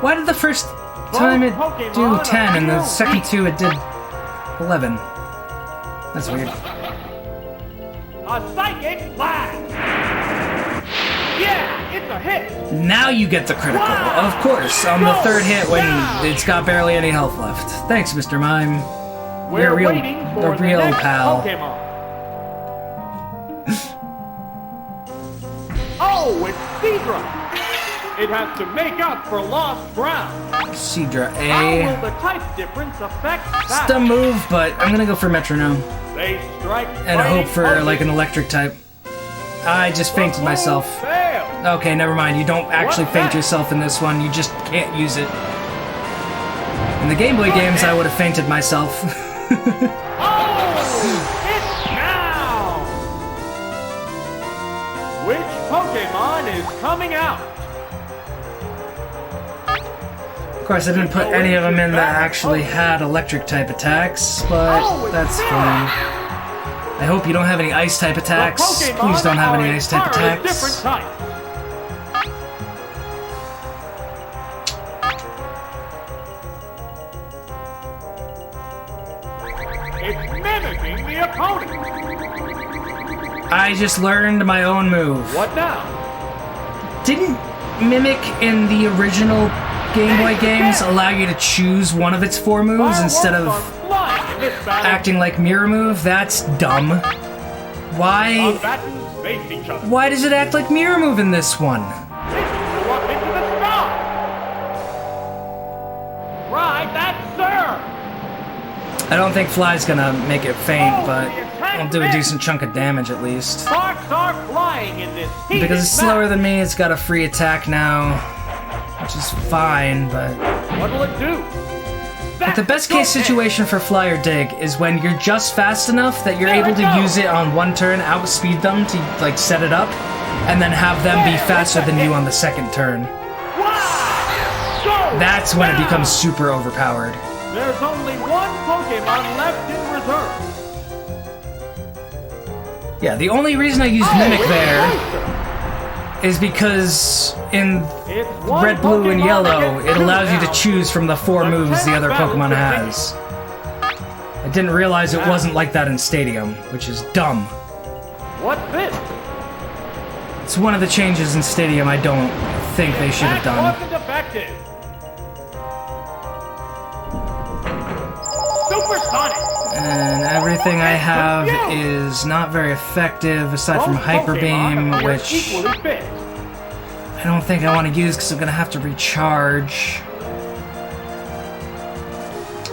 Why did the first time it do 10 and the second two it did 11? That's weird. A Psychic Blast. Yeah, it's a hit. Now you get the critical, of course, on the third hit when it's got barely any health left. Thanks, Mr. Mime. You're a real pal. Oh, it's Seadra. It has to make up for lost ground. Seadra How A. will the type difference affect It's that? the move, but I'm gonna go for Metronome. They strike And hope for like an electric type. I just fainted myself. Fail. Okay, never mind. You don't actually faint yourself in this one. You just can't use it. In the Game Boy games, I would have fainted myself. Oh, it's now. Which Pokemon is coming out? Of course, I didn't put any of them in that actually had electric type attacks, but that's fine. I hope you don't have any ice type attacks. Please don't have any ice type attacks. Different type. It's mimicking the opponent. I just learned my own move. What now? Didn't Mimic in the original Game Boy games allow you to choose one of its 4 moves instead of acting like Mirror Move. That's dumb. Why? Why does it act like Mirror Move in this one? I don't think Fly's gonna make it faint, but I'll do a decent chunk of damage at least. Sparks are flying in this heated Because it's slower than me, it's got a free attack now, which is fine, but... What will it do? But the best case situation for Fly or Dig is when you're just fast enough that you're able to use it on one turn, outspeed them to, like, set it up, and then have them be faster than you on the second turn. That's when it becomes super overpowered. There's only one Pokemon left in reserve. Yeah, the only reason I used Mimic there is because in Red, Blue, and Yellow, it allows you to choose from the 4 moves the other Pokemon has. I didn't realize it wasn't like that in Stadium, which is dumb. What's this? It's one of the changes in Stadium I don't think they should have done. Wasn't effective. And everything I have is not very effective, aside from Hyper Beam, which I don't think I want to use because I'm going to have to recharge.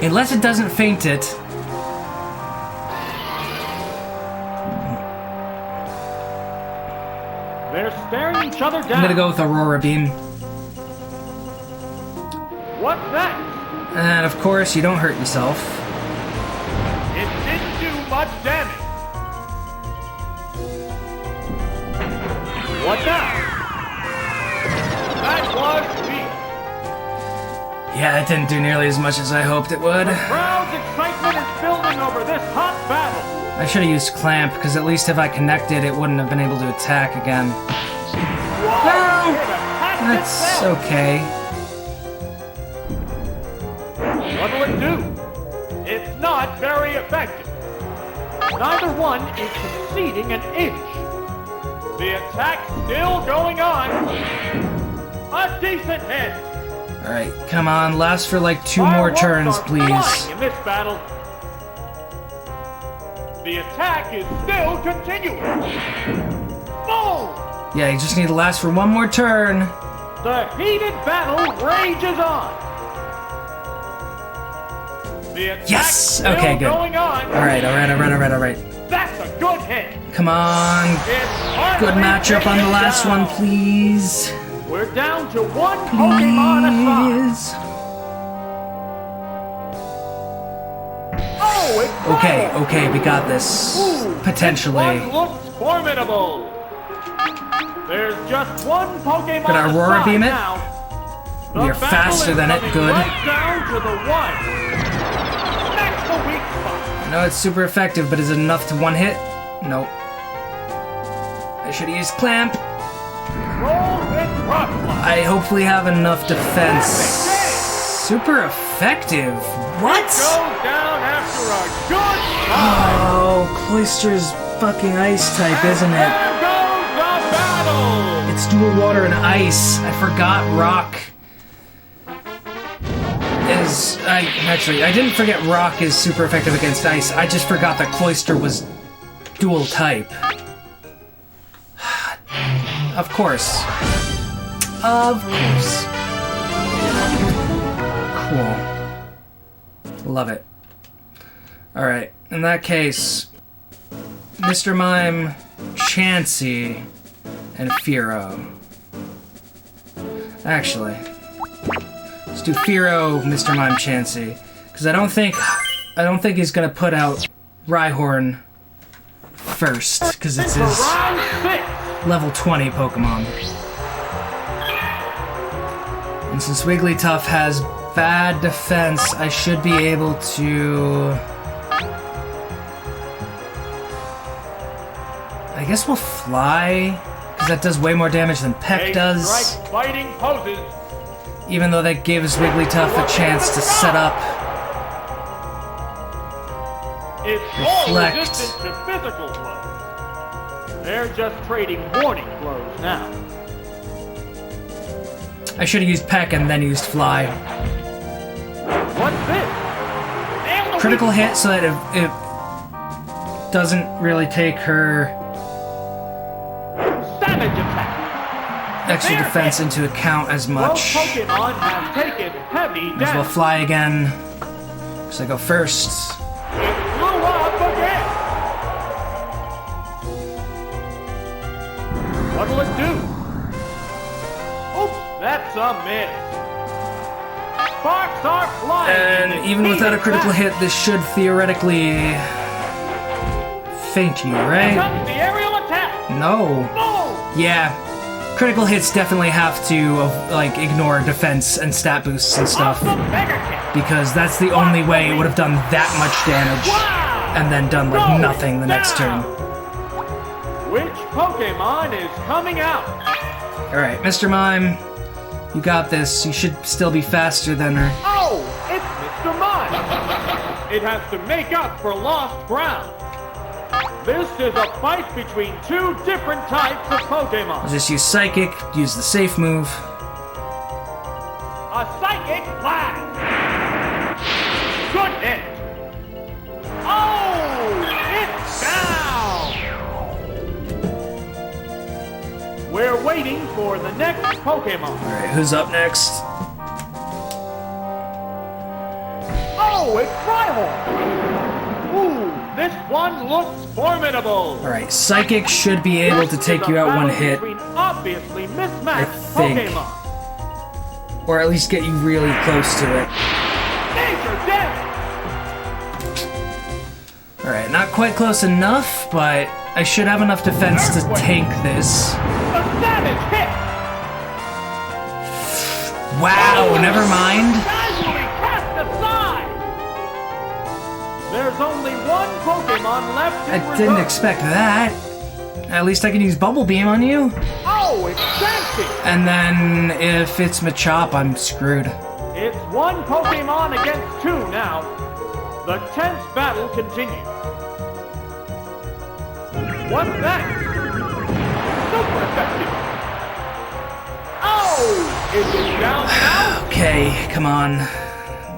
Unless it doesn't faint it. They're staring each other down. I'm going to go with Aurora Beam. What's that? And of course, you don't hurt yourself. It didn't do much damage. What now? That was weak. Yeah, it didn't do nearly as much as I hoped it would. The crowd's excitement is building over this hot battle. I should have used Clamp, because at least if I connected, it wouldn't have been able to attack again. Well, that's okay. What'll it do? It's not very effective. Neither one is conceding an inch. The attack's still going on. A decent hit. Alright, come on, last for like 2 more turns, please. In this battle. The attack is still continuing. Boom! Yeah, you just need to last for 1 more turn. The heated battle rages on. The attack Yes! Okay, good. Alright. That's a good hit. Come on. Good matchup on the last one, please. We're down to 1 Pokemon aside. Oh, it's Okay, we got this. Potentially. This one looks formidable. There's just 1 Pokemon Gonna Aurora Beam it. now. You're faster than it, good. Right down to the one. That's the weak spot. I know it's super effective, but is it enough to 1 hit? Nope. I should have used Clamp. Roll with rough. I hopefully have enough defense. Super effective. What? Goes down after a good shot. Oh, Cloyster's fucking ice type, isn't it? There goes the battle. It's dual water and ice. I forgot rock is... I didn't forget rock is super effective against ice. I just forgot that Cloyster was dual type. Of course. Of course. Cool. Love it. Alright, in that case, Mr. Mime, Chansey, and Fearow. Actually, let's do Fearow, Mr. Mime, Chansey, because I don't think he's gonna put out Rhyhorn first, because it's his level 20 Pokemon. And since Wigglytuff has bad defense, I should be able to... I guess we'll Fly, because that does way more damage than Peck does. Fighting poses. Even though that gives Wigglytuff a chance to set up. It's all resistant to physical blows. They're just trading warning blows now. I should have used Peck and then used Fly. What's this? Nailed the Critical weak hit so that it doesn't really take her spot. Savage attack. extra There defense it into account as Both much. Pokemon have taken heavy As well damage. Fly again. So I go first. It blew up again. What'll it do? Oops, that's a miss. Sparks are flying. And even without a critical hit, this should theoretically faint you, right? Comes the aerial attack. No. Boom! Yeah. Critical hits definitely have to, like, ignore defense and stat boosts and stuff. Awesome mega kick. Because that's the only way it would have done that much damage. Wow! And then done, like, Going nothing the next down. turn. Which Pokemon is coming out? Alright, Mr. Mime, you got this. You should still be faster than her. Oh, it's Mr. Mime. It has to make up for lost ground. This is a fight between two different types of I'll Pokemon. just use Psychic, use the safe move. A Psychic Blast. Good hit. Oh, it's down. We're waiting for the next Pokemon. Alright, who's up next? Oh, it's Rhyhorn. Ooh, this one looks formidable. Alright, Psychic should be able to take you out one hit. Between obviously mismatched I think. Pokemon. Or at least get you really close to it. Major damage. Alright, not quite close enough, but I should have enough defense to tank this. A savage hit. Wow, never mind. Casually cast aside. There's only one Pokemon left in I didn't reserve. expect that. At least I can use Bubble Beam on you. Oh, it's Chansey. And then if it's Machop, I'm screwed. It's one Pokemon against two now. The tense battle continues. What's that? Super effective. Oh! Is it down now? Okay, come on.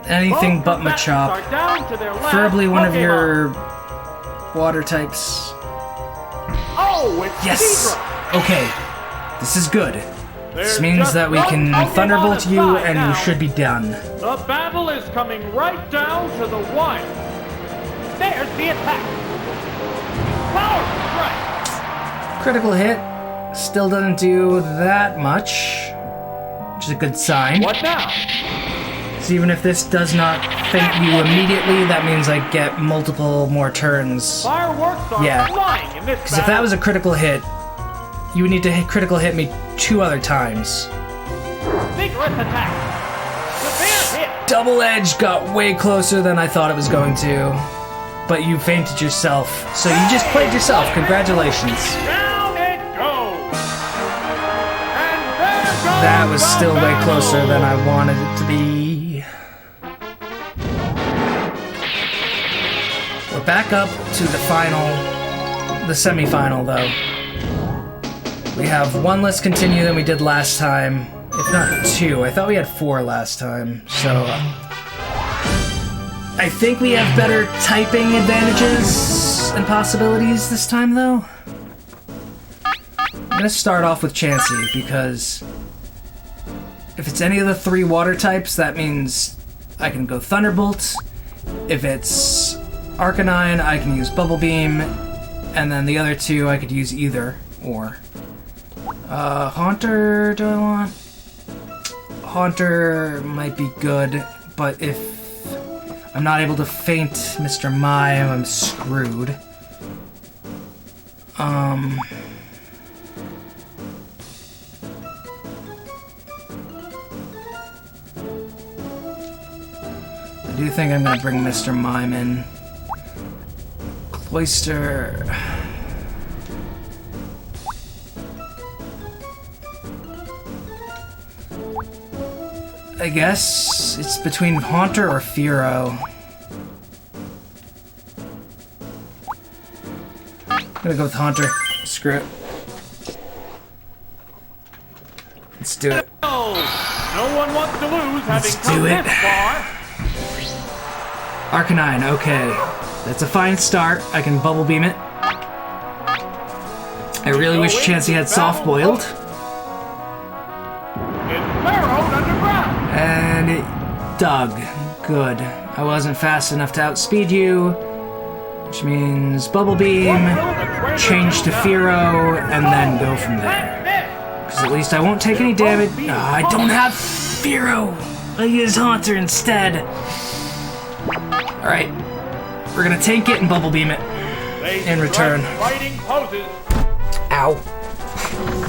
Anything but Both Machop. Machop. Are down to their last Preferably one of Pokemon. your water types. Oh, it's Yes! Seadra. Okay, this is good. This There's means just that we one can Pokemon Thunderbolt you aside and now. you should be done. The battle is coming right down to the wire. There's the attack. Power strike. Critical hit. Still doesn't do that much, which is a good sign. What now? So even if this does not faint you immediately, that means I get multiple more turns. Fireworks are Yeah. flying in this Because if that was a critical hit, you would need to critical hit me 2 other times. vigorous attack. Severe hit. Double Edge got way closer than I thought it was going to. But you fainted yourself. So you just played yourself. Congratulations. Down it goes. And there goes That was the still way battle. closer than I wanted it to be. We're back up to the semi-final though. We have 1 less continue than we did last time, if not 2. I thought we had 4 last time, so I think we have better typing advantages and possibilities this time though. I'm gonna start off with Chansey because if it's any of the 3 water types, that means I can go Thunderbolt. If it's Arcanine, I can use Bubble Beam, and then the other 2 I could use either or. Haunter, do I want? Haunter might be good, but if I'm not able to feint Mr. Mime, I'm screwed. I do think I'm gonna bring Mr. Mime in. Cloyster. I guess it's between Haunter or Fearow. I'm gonna go with Haunter. Screw it. Let's do it. Oh, No one wants to lose having Let's come do it. this far. Arcanine, okay. That's a fine start. I can Bubble Beam it. I really wish Chansey had Soft Boiled. It's burrowed underground. And it dug. Good. I wasn't fast enough to outspeed you. Which means Bubble Beam, change to Fearow, and then go from there. Because at least I won't take any damage. Oh, I don't have Fearow! I use Haunter instead. Alright. We're gonna tank it and Bubble Beam it. In return. Fighting poses. Ow.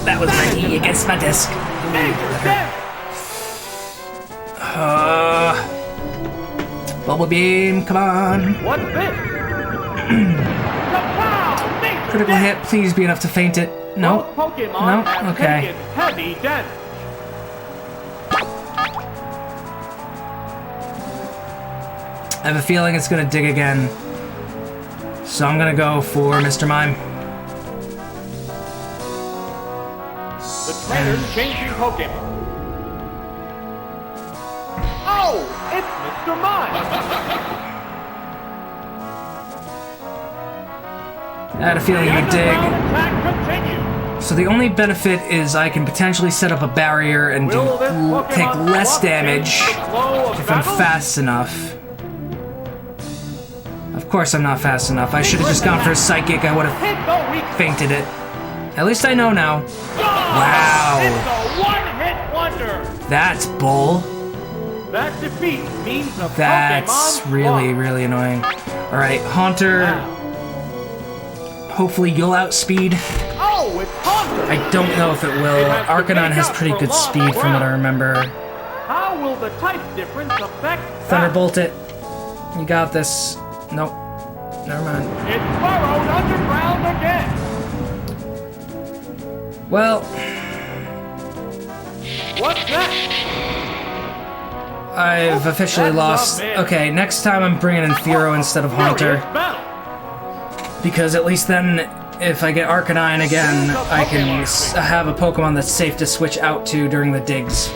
That was my knee against my desk. Bubble Beam, come on. What's this? Critical hit, please be enough to faint it. No. Both Pokemon No? have Okay. taken heavy damage. I have a feeling it's gonna dig again. So I'm gonna go for Mr. Mime. The trainer's changing Pokemon. Oh, it's Mr. Mime. I had a feeling The you would dig. underground attack continues. So the only benefit is I can potentially set up a barrier and Will this Pokemon take less swap damage into the flow of if I'm battle? fast enough. Of course I'm not fast enough. I should have just gone for a Psychic. I would have Hit the weak fainted it. At least I know now. Wow. It's a one-hit wonder. That's bull. That defeat means the That's Pokemon really, lost. really annoying. Alright, Haunter. Now. Hopefully you'll outspeed. Oh, it's Haunter. I don't know if it will. It has to Arcanine make has up pretty for good lost speed from what I ground. remember. How will the type difference affect that? Thunderbolt it. You got this. Nope. Never mind. It's burrowed underground again. Well, What's next? I've officially That's lost. not bad. Okay, next time I'm bringing in Fearow instead of Haunter. Furious battle. Because at least then, if I get Arcanine again, I can have a Pokemon that's safe to switch out to during the digs.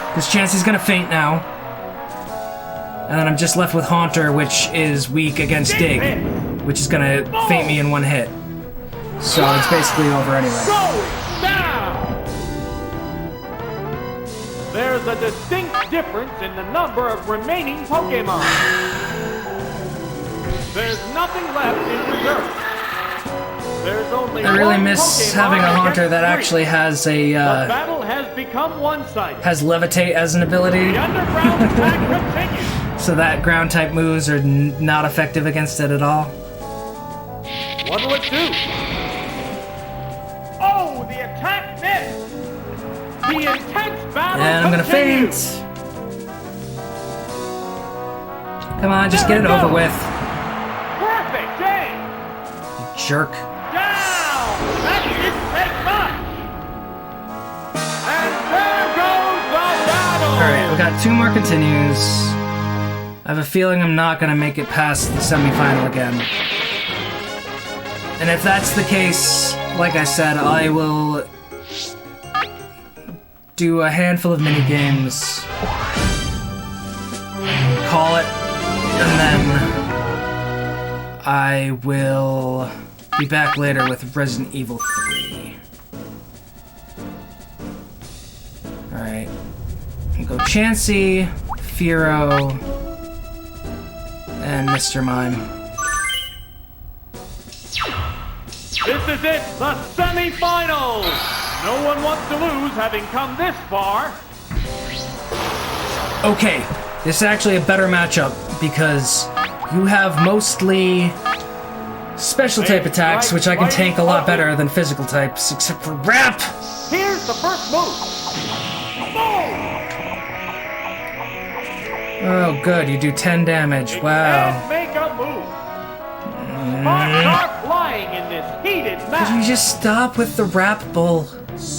Because Chansey's gonna faint now. And then I'm just left with Haunter, which is weak against Dig, which is gonna faint me in one hit. So it's basically over anyway. Going down. There's a distinct difference in the number of remaining Pokemon. There's nothing left in reserve. There's only I really one miss Pokemon having a Haunter against that three. actually has The a battle has become one-sided. has Levitate as an ability, The underground attack continues. so that ground type moves are not effective against it at all. What'll it do? Oh, the attack missed. The intense battle And I'm gonna continues. faint. Come on, just get it over with, Perfect aim. jerk. Down. That didn't take much. And there goes the battle. Alright, we got 2 more continues. I have a feeling I'm not gonna make it past the semifinal again. And if that's the case, like I said, I will do a handful of mini games, call it, and then I will be back later with Resident Evil 3. Alright. Go Chansey, Fearow, and Mr. Mime. This is it, the semifinals. No one wants to lose having come this far. Okay, this is actually a better matchup because you have mostly special type attacks, which I can tank a lot better than physical types, except for Rap! Here's the first move. Boom! Oh, good, you do 10 damage. It Wow. can make a move. Sparks are flying in this heated Could match. you just stop with the Rap Bull?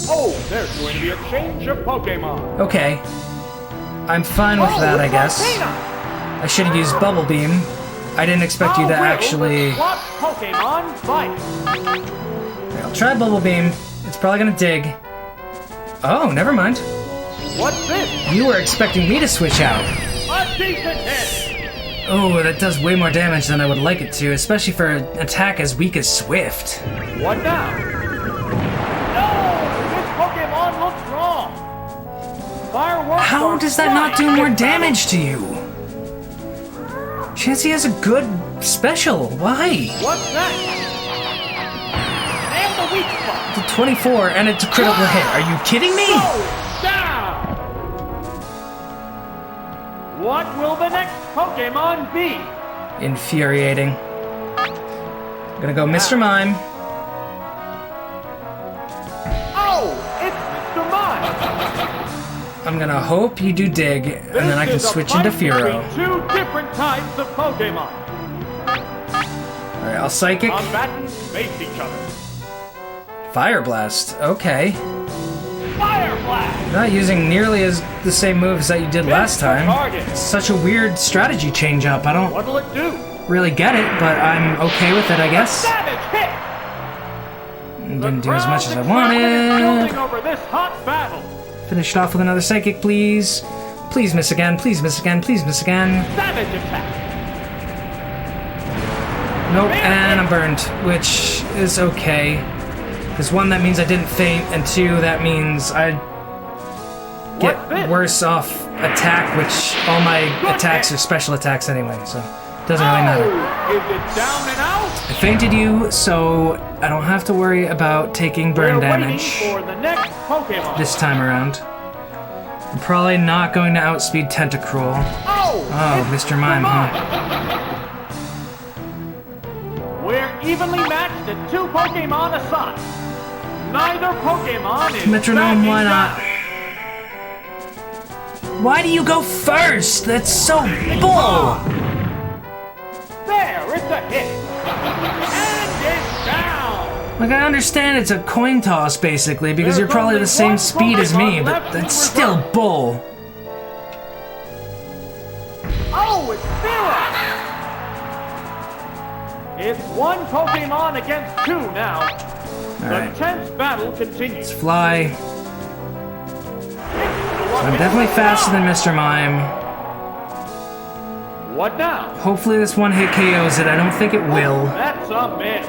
Oh, there's going to be a change of Pokemon. Okay. I'm fine with that, I guess. I should have used Bubble Beam. I didn't expect you to actually... Pokemon fight. I'll try Bubble Beam. It's probably gonna dig. Oh, never mind. What's this? You were expecting me to switch out. A decent hit. Oh, that does way more damage than I would like it to, especially for an attack as weak as Swift. What now? No! This Pokemon looks wrong. Fireworks. How does that not do more damage to you? Chansey has a good special. Why? What's that? And the weak spot. The 24 and it's a critical hit. Are you kidding me? Go down. What will the next Pokemon be? Infuriating. I'm gonna go Mr. Mime. Oh, it's Mr. Mime. I'm gonna hope you do Dig, and then I can switch into Furo. Two different types of Pokemon. Alright, I'll Psychic. Combatants face each other. Fire Blast. Okay. Fire Blast. Not using nearly as the same moves that you did last time. Target. It's such a weird strategy change up. I don't What'll it do? really get it, but I'm okay with it, I guess. Savage hit. Didn't do as much as I Building wanted. over this hot battle. Finish it off with another Psychic, please. Please miss again, please miss again, please miss again. Savage attack. Nope, and I'm burned, which is okay. Because one, that means I didn't faint, and two, that means I get What's this? worse off attack, which all my attacks are special attacks anyway, so it doesn't really matter. Oh, is it down and out? I fainted you, so I don't have to worry about taking burn We're damage waiting for the next Pokemon. this time around. I'm probably not going to outspeed Tentacruel. Oh, Oh, it's Mr. Mime, huh? We're evenly matched at two Pokemon aside. Neither Pokemon is Metronome, why backing not? down. Why do you go first? That's so bull! There, it's a hit. And it's down. Like, I understand it's a coin toss, basically, because There's you're probably only the same one speed as me, Pokemon but left in that's still reserve. bull. Oh, it's Fira. It's one Pokemon against two now. The Alright, tense battle continues. let's fly. I'm definitely faster than Mr. Mime. What now? Hopefully this one hit KOs it. I don't think it will. That's a miss.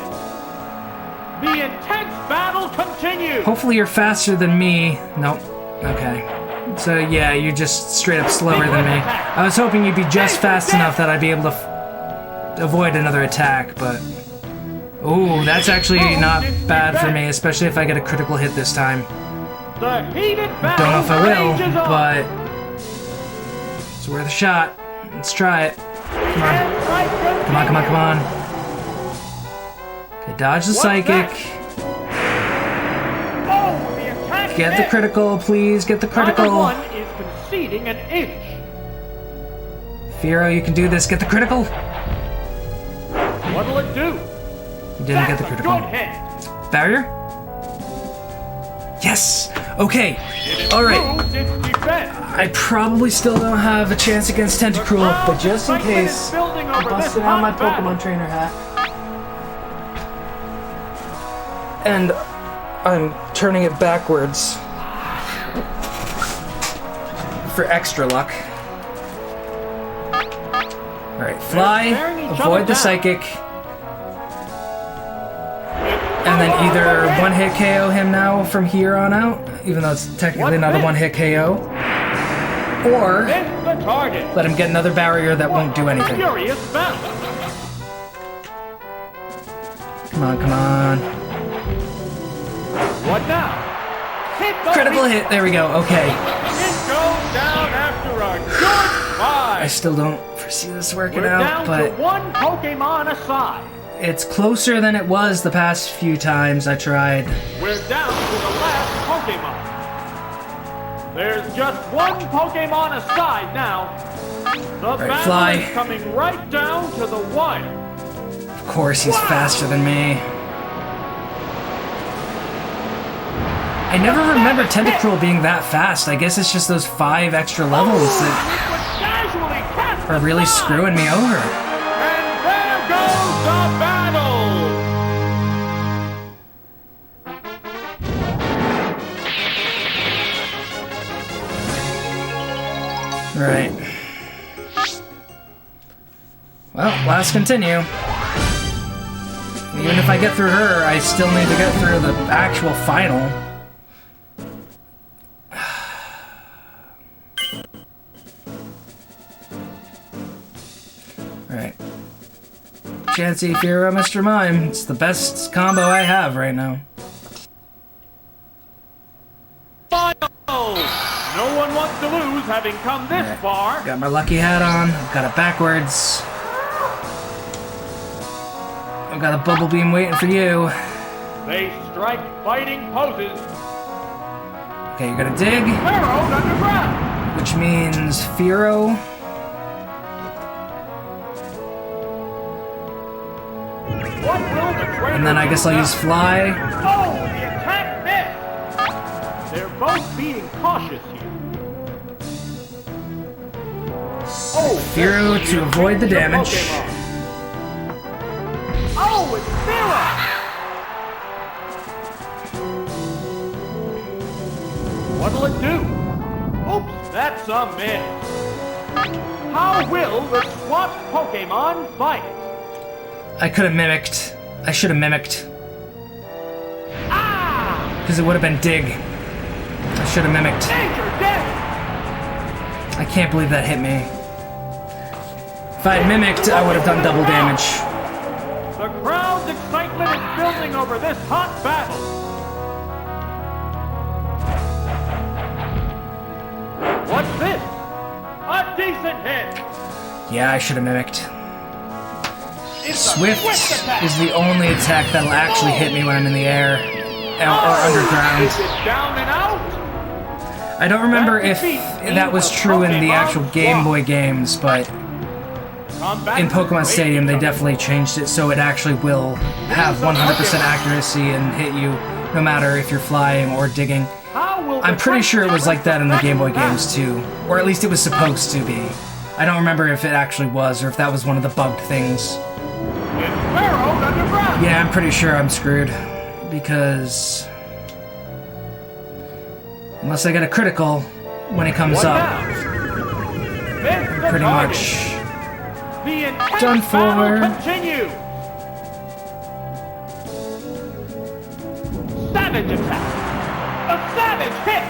The intense battle continues. Hopefully you're faster than me. Nope. Okay. So yeah, you're just straight up slower than me. I was hoping you'd be just fast enough that I'd be able to avoid another attack, but... Ooh, that's actually not bad for me, especially if I get a critical hit this time. The heated battle Don't know if I will, rages on. but... It's worth a shot. Let's try it. Come on. Come on, come on, come on. Okay, dodge the Psychic. Oh, the attack Get the missed. critical, please. Get the Neither critical. one is conceding an inch. Firo, you can do this. Get the critical. What'll it do? You didn't get the That's a critical. good hit. Barrier? Yes! Okay. Alright. Moves its defense. I probably still don't have a chance against Tentacruel, but just in case, Building I'm over this busting out my hot battle. Pokemon Trainer hat. And I'm turning it backwards for extra luck. Alright, fly, staring each avoid other the down. Psychic, and then either one-hit KO him now from here on out, even though it's technically not a one-hit KO, or Miss the target. let him get another barrier that won't do anything. Furious battle. Come on, come on. What now? Hit the Critical beat. hit, there we go, okay. It goes down after a good I fight. still don't foresee this working We're out, down but to one Pokemon aside. it's closer than it was the past few times I tried. We're down to the last Pokemon. There's just one Pokemon aside now. The battle fly. is coming right down to the wire. Of course, he's faster than me. I never remember Tentacruel being that fast. I guess it's just those 5 extra levels that Casually cast are really aside. screwing me over. And there goes the battle! Alright. Well, last continue. Even if I get through her, I still need to get through the actual final. Alright. Chansey, Fira, Mr. Mime. It's the best combo I have right now. Final! No one wants to lose having come this far. Got my lucky hat on. I've got it backwards. I've got a bubble beam waiting for you. They strike fighting poses. Okay, you're gonna dig. Pharaoh's underground. Which means Firo. What will the traitor And then I guess I'll use Fly. Oh, the attack missed. They're both being cautious here. Oh, Firo to avoid the damage. Oh, it's Fira! What'll it do? Oops, that's a miss. How will the swapped Pokemon fight? I could have mimicked. I should have mimicked. Ah! Because it would have been Dig. I should have mimicked. Danger, death! I can't believe that hit me. If I had mimicked, I would have done double damage. The crowd's excitement is building over this hot battle. What's this? A decent hit. Yeah, I should have mimicked. It's a Swift attack. is the only attack that'll actually hit me when I'm in the air or underground. Is it down and out? I don't remember if that was true in the actual Game Boy games, but in Pokemon Stadium they definitely changed it so it actually will have 100% accuracy and hit you no matter if you're flying or digging. I'm pretty sure it was like that in the Game Boy games too, or at least it was supposed to be. I don't remember if it actually was or if that was one of the bugged things. Yeah, I'm pretty sure I'm screwed because unless I get a critical when it comes up, I'm pretty much done for. Continue. Savage attack. A savage hit.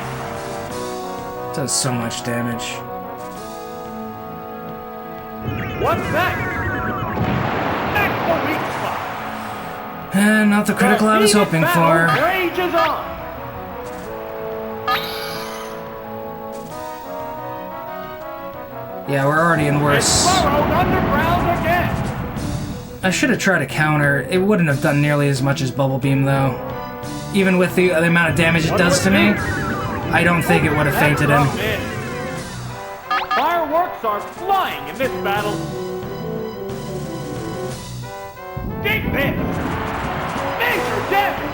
Does so much damage. What's next? Next the weak spot. And not the critical I was hoping for. Rages on. Yeah, we're already in worse. Burrowed underground again. I should have tried a counter. It wouldn't have done nearly as much as Bubble Beam, though. Even with the amount of damage it does to me, I don't think it would have fainted him. Fireworks are flying in this battle. Big hit. Major damage.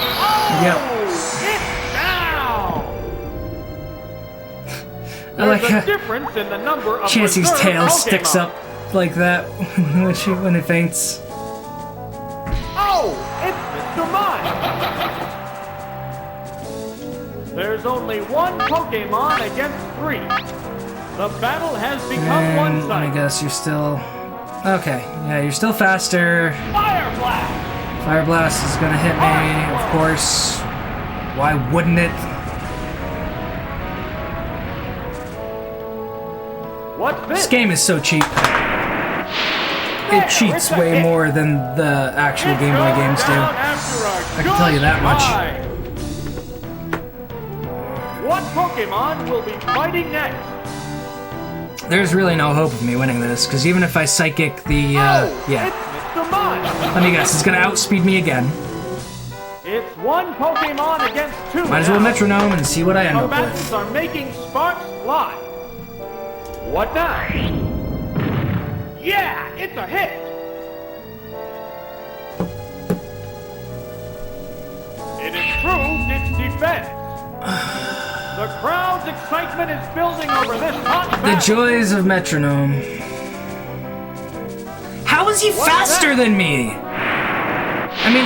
Oh, it's down. I like There's a how difference in the number of Chansey's reserve tail Pokemon. sticks up like that when it faints. Oh, it's Mr. Mime. There's only one Pokemon against 3. The battle has become And I one-sided. guess you're still... Okay, yeah, you're still faster. Fire Blast! Fire Blast is gonna hit me, of course. Why wouldn't it? What's this? This game is so cheap. It cheats way more than the actual Game Boy games do. I can tell you that much. What Pokemon will be fighting next? There's really no hope of me winning this, because even if I Psychic the, yeah. It's Mr. Mime. Let me guess, it's gonna outspeed me again. It's one Pokemon against 2. Might as well now. Metronome and see what I end up Combatants with. are making sparks fly. What now? Yeah, it's a hit. It improved its defense. The crowd's excitement is building over this hot The battle. joys of Metronome. How is he faster than me? I mean,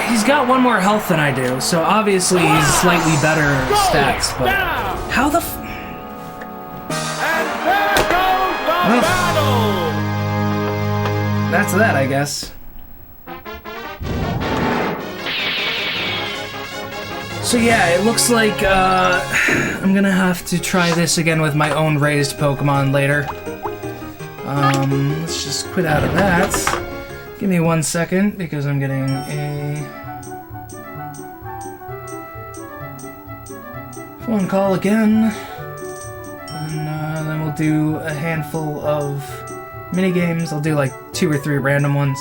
he's got one more health than I do, so obviously he's slightly better stats, but how the f... that's that, I guess. So yeah, it looks like I'm gonna have to try this again with my own raised Pokemon later. Let's just quit out of that. Give me 1 second, because I'm getting a phone call again. And then we'll do a handful of mini-games. I'll do like 2 or 3 random ones.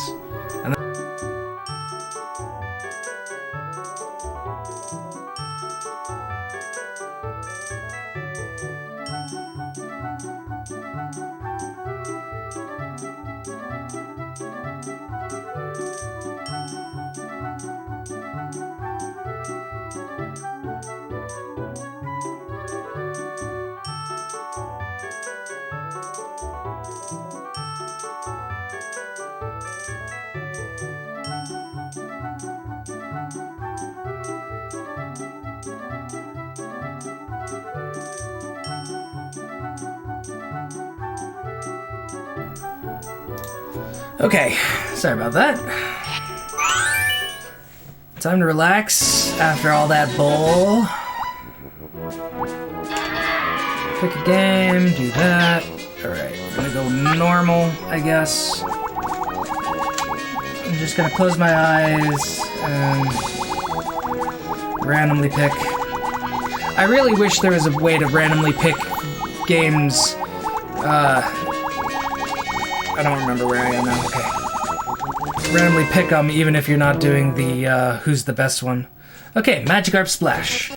Okay, sorry about that. Time to relax after all that bull. Pick a game, do that. Alright, I'm gonna go normal, I guess. I'm just gonna close my eyes and randomly pick. I really wish there was a way to randomly pick games. I don't remember where I am now. Okay. Randomly pick them even if you're not doing the who's the best one. Okay, Magikarp Splash.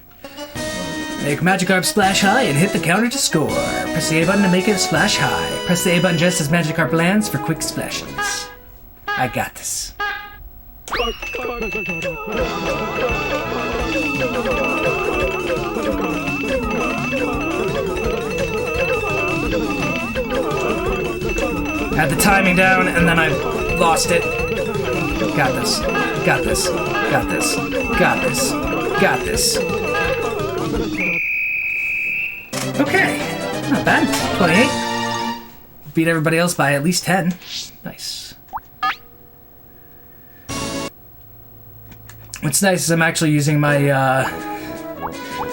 Make Magikarp splash high and hit the counter to score. Press the A button to make it splash high. Press the A button just as Magikarp lands for quick splashes. I got this. Had the timing down, and then I lost it. Got this. Got this. Got this. Got this. Got this. Okay. Not bad. 28. Beat everybody else by at least 10. Nice. What's nice is I'm actually using my,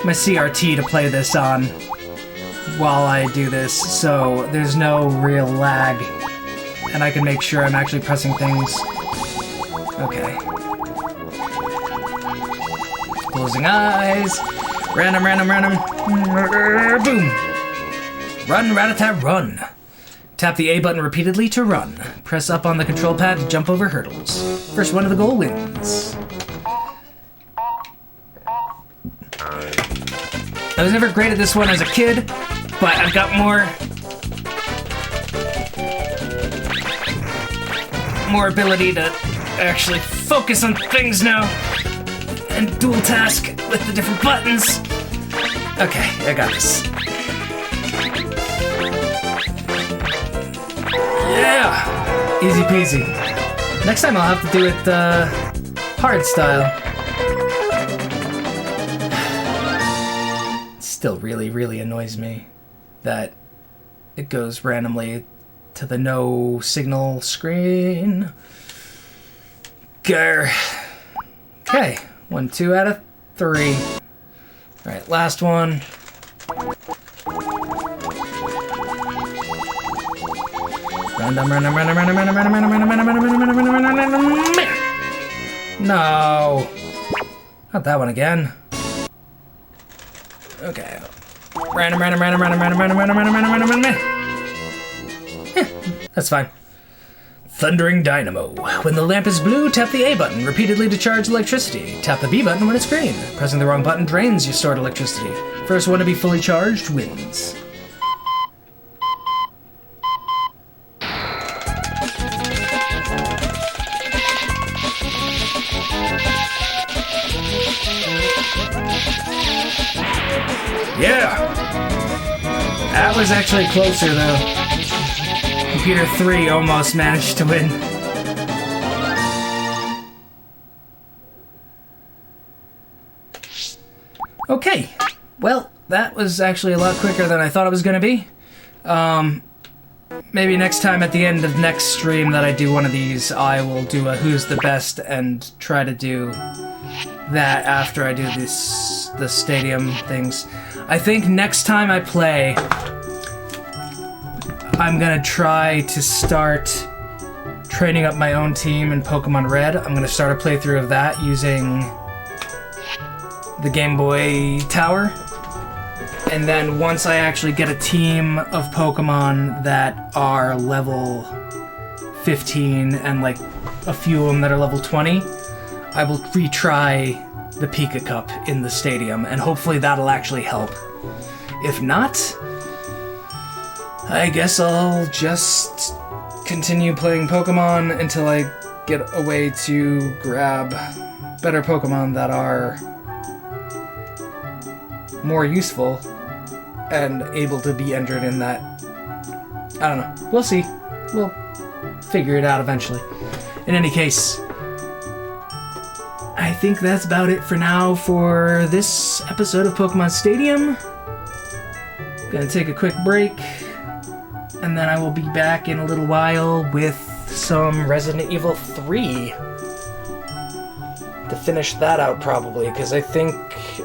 my CRT to play this on while I do this, so there's no real lag. And I can make sure I'm actually pressing things. Okay. Closing eyes. Random. Boom. Run, Rattata, run. Tap the A button repeatedly to run. Press up on the control pad to jump over hurdles. First one to the goal wins. I was never great at this one as a kid, but I've got more ability to actually focus on things now and dual task with the different buttons. Okay, I got this. Yeah! Easy peasy. Next time I'll have to do it hard style. It still really annoys me that it goes randomly to the no signal screen. Grr. Okay, 1, 2 out of 3. Alright, last one. No. Not that one again. Okay. Random. That's fine. Thundering Dynamo. When the lamp is blue, tap the A button repeatedly to charge electricity. Tap the B button when it's green. Pressing the wrong button drains your stored electricity. First one to be fully charged wins. Yeah! That was actually closer though. Computer 3 almost managed to win. Okay, well, that was actually a lot quicker than I thought it was going to be. maybe next time at the end of next stream that I do one of these, I will do a Who's the Best and try to do that after I do the stadium things. I think next time I play, I'm gonna try to start training up my own team in Pokemon Red. I'm gonna start a playthrough of that using the Game Boy Tower. And then once I actually get a team of Pokemon that are level 15 and like a few of them that are level 20, I will retry the Pika Cup in the stadium, and hopefully that'll actually help. If not, I guess I'll just continue playing Pokemon until I get a way to grab better Pokemon that are more useful and able to be entered in that. I don't know. We'll see. We'll figure it out eventually. In any case, I think that's about it for now for this episode of Pokemon Stadium. Gonna take a quick break, and then I will be back in a little while with some Resident Evil 3 to finish that out, probably, because I think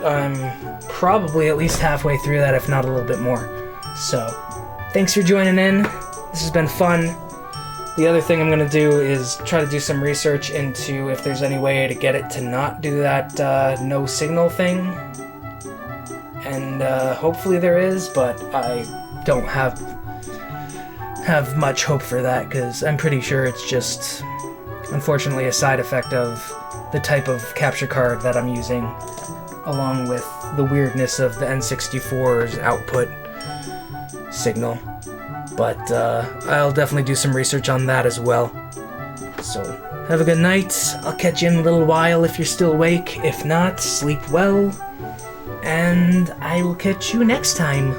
I'm probably at least halfway through that, if not a little bit more. So, thanks for joining in. This has been fun. The other thing I'm going to do is try to do some research into if there's any way to get it to not do that no signal thing. And hopefully there is, but I don't have much hope for that, because I'm pretty sure it's just, unfortunately, a side effect of the type of capture card that I'm using, along with the weirdness of the N64's output signal. But I'll definitely do some research on that as well. So, have a good night. I'll catch you in a little while if you're still awake. If not, sleep well. And I will catch you next time.